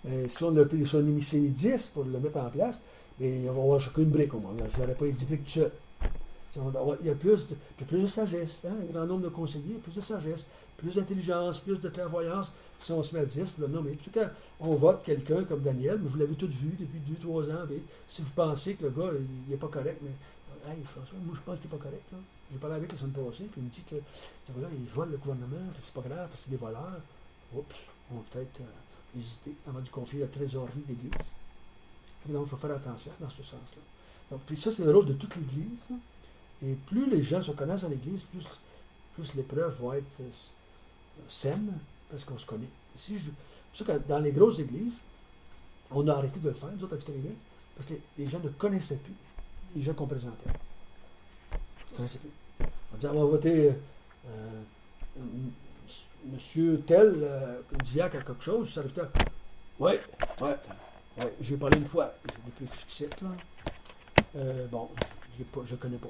Mais si on a mis 10 pour le mettre en place, mais on va avoir chacun une brique au moins. Je n'aurais pas les 10 briques tout seul. Il y a plus de sagesse, hein? Un grand nombre de conseillers, plus de sagesse, plus d'intelligence, plus de clairvoyance, si on se met à 10 pour le nommer. Puis quand on vote quelqu'un comme Daniel, mais vous l'avez tout vu depuis 2-3 ans, si vous pensez que le gars, il n'est pas correct, mais hey François, moi je pense qu'il n'est pas correct. Là. J'ai parlé avec la semaine passée, puis il me dit que ce gars-là, il vole le gouvernement, puis c'est pas grave, parce que c'est des voleurs. Oups, on va peut-être hésiter avant de confier la trésorerie de l'Église. Donc il faut faire attention dans ce sens-là. Donc, puis ça, c'est le rôle de toute l'Église. Et plus les gens se connaissent dans l'Église, plus l'épreuve va être saine, parce qu'on se connaît. C'est pour ça que dans les grosses églises, on a arrêté de le faire, nous autres à Victoriaville, parce que les gens ne connaissaient plus les gens qu'on présentait. Ils ne connaissaient plus. On disait, on va voter monsieur tel, diacre à quelque chose, serviteur. Oui, j'ai parlé une fois, depuis que je suis ici, là. Bon, je ne connais pas.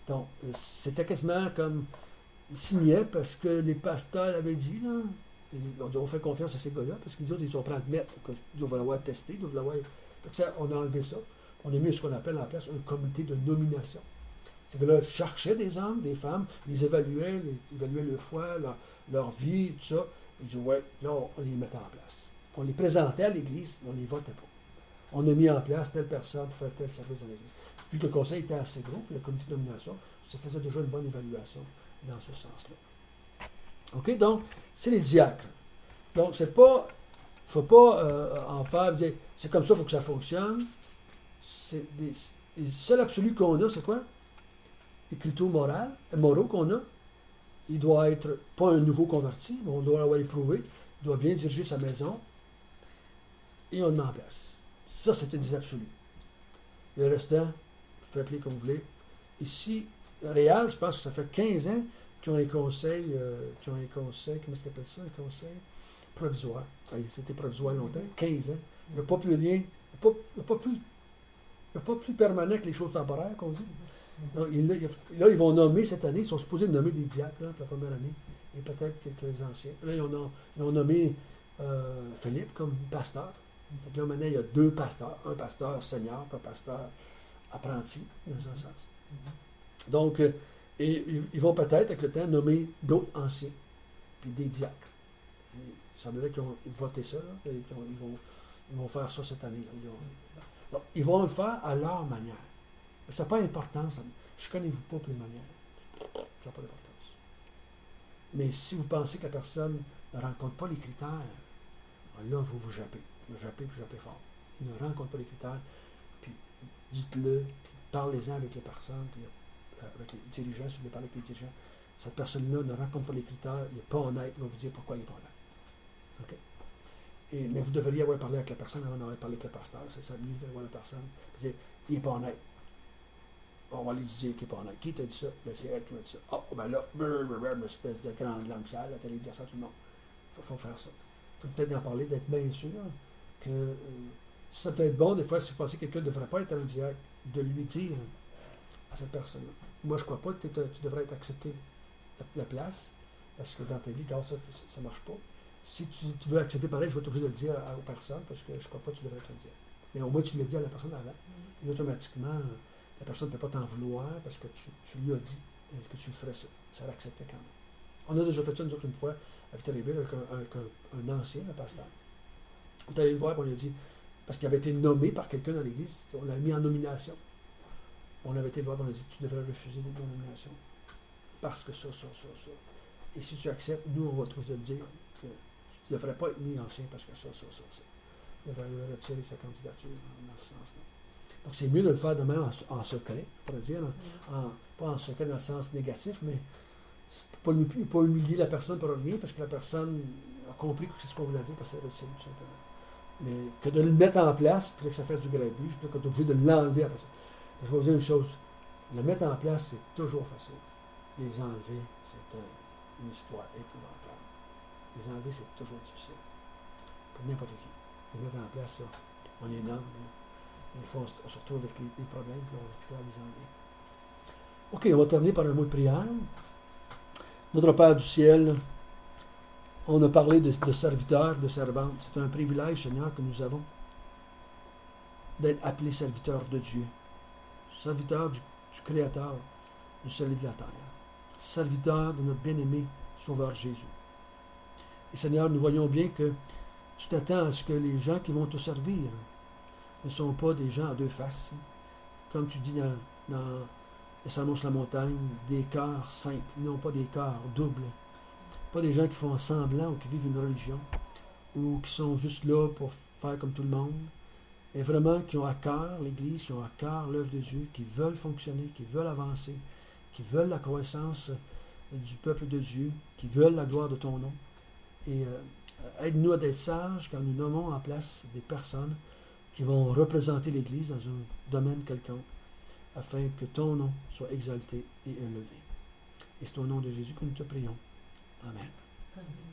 Donc, c'était quasiment comme ils signaient parce que les pasteurs avaient dit, là, on fait confiance à ces gars-là, parce qu'ils ils sont prêts à admettre qu'ils doivent l'avoir testé, ils doivent l'avoir. Fait que ça, on a enlevé ça. On a mis ce qu'on appelle en place un comité de nomination. Ces gars-là cherchaient des hommes, des femmes, les évaluaient, évaluaient leur foi, leur vie, tout ça. Ils disaient, ouais, là, on les mettait en place. On les présentait à l'Église, mais on ne les votait pas. On a mis en place telle personne pour faire tel service à l'Église. Vu que le conseil était assez gros, puis le comité de nomination, ça faisait déjà une bonne évaluation dans ce sens-là. OK? Donc, c'est les diacres. Donc, c'est pas. Il ne faut pas en faire dire c'est comme ça, il faut que ça fonctionne. Les seuls absolus qu'on a, c'est quoi? Les critères moraux qu'on a. Il doit être pas un nouveau converti, mais on doit l'avoir éprouvé. Il doit bien diriger sa maison. Et on le met en place. Ça, c'était des absolus. Le restant, faites-les comme vous voulez. Ici, Réal, je pense que ça fait 15 ans qu'ils ont un conseil, comment est-ce qu'ils appellent ça, un conseil provisoire. C'était provisoire longtemps, 15 ans. Il n'y a pas plus lien, il n'y a pas plus permanent que les choses temporaires, qu'on dit. Donc, là, ils vont nommer cette année, ils sont supposés nommer des diacres là, pour la première année, et peut-être quelques anciens. Là, ils ont nommé Philippe comme pasteur. Donc là, maintenant, il y a 2 pasteurs, un pasteur senior, un pasteur apprenti, dans un sens. Donc, et ils vont peut-être, avec le temps, nommer d'autres anciens, puis des diacres. Il semblerait qu'ils ont voté ça, là, ils vont faire ça cette année. Là. Donc, ils vont le faire à leur manière. Mais ça n'a pas d'importance. Je ne connais-vous pas pour les manières. Ça n'a pas d'importance. Mais si vous pensez que la personne ne rencontre pas les critères, là, vous jappez. Vous jappez, puis jappez fort. Il ne rencontre pas les critères, puis dites-le, puis parlez-en avec les personnes, puis avec les dirigeants, si vous voulez parler avec les dirigeants. Cette personne-là ne rencontre pas les critères, il n'est pas honnête, il va vous dire pourquoi il n'est pas honnête. OK? Mais vous devriez avoir parlé avec la personne avant d'avoir parlé avec le pasteur. C'est mieux d'aller voir la personne. Puis dire, il n'est pas honnête. On va lui dire qu'il n'est pas honnête. Qui t'a dit ça? Ben, c'est elle qui m'a dit ça. Oh, ben là, une espèce de grande langue sale, elle allait dire ça à tout le monde. Il faut faire ça. Il faut peut-être en parler, d'être bien sûr que ça peut être bon, des fois, si vous pensez que quelqu'un ne devrait pas être un diacre, de lui dire à cette personne-là. Moi, je ne crois pas que tu devrais être accepté la place, parce que dans ta vie, quand ça ne marche pas. Si tu veux accepter pareil, je vais t'obliger de le dire aux personnes, parce que je ne crois pas que tu devrais être un diacre. Mais au moins, tu le dis à la personne avant. Et automatiquement, la personne ne peut pas t'en vouloir parce que tu lui as dit que tu le ferais ça. Ça l'acceptait quand même. On a déjà fait ça, nous autres, une fois, à Victoriaville, avec un ancien, un pasteur. On est allé le voir, et on lui a dit, parce qu'il avait été nommé par quelqu'un dans l'église, on l'a mis en nomination. On avait été le voir, et on a dit, tu devrais refuser la nomination. Parce que ça. Et si tu acceptes, nous, on va te le dire que tu ne devrais pas être mis ancien parce que ça. Il va retirer sa candidature dans ce sens-là. Donc, c'est mieux de le faire de même en secret, on pourrait dire, pas en secret dans le sens négatif, mais pas humilier la personne pour rien, parce que la personne a compris que c'est ce qu'on voulait dire, parce qu'elle a retiré tout simplement. Mais que de le mettre en place, puis que ça fait du grabuge, puis que tu es obligé de l'enlever après ça. Je vais vous dire une chose, le mettre en place, c'est toujours facile. Les enlever, c'est une histoire épouvantable. Les enlever, c'est toujours difficile. Pour n'importe qui. Les mettre en place, ça, on est nomme. Des fois, on se retrouve avec des problèmes, puis on n'est plus capable de les enlever. OK, on va terminer par un mot de prière. Notre Père du ciel, on a parlé de serviteurs, de servantes. C'est un privilège, Seigneur, que nous avons d'être appelés serviteurs de Dieu. Serviteurs du Créateur du ciel et de la terre. Serviteurs de notre bien-aimé Sauveur Jésus. Et Seigneur, nous voyons bien que tu t'attends à ce que les gens qui vont te servir ne sont pas des gens à deux faces. Comme tu dis dans le Sermon sur la montagne, des cœurs simples, non pas des cœurs doubles. Pas des gens qui font semblant ou qui vivent une religion ou qui sont juste là pour faire comme tout le monde. Mais vraiment qui ont à cœur l'Église, qui ont à cœur l'œuvre de Dieu, qui veulent fonctionner, qui veulent avancer, qui veulent la croissance du peuple de Dieu, qui veulent la gloire de ton nom. Et aide-nous à être sages quand nous nommons en place des personnes qui vont représenter l'Église dans un domaine quelconque, afin que ton nom soit exalté et élevé. Et c'est au nom de Jésus que nous te prions. Amen. Amen.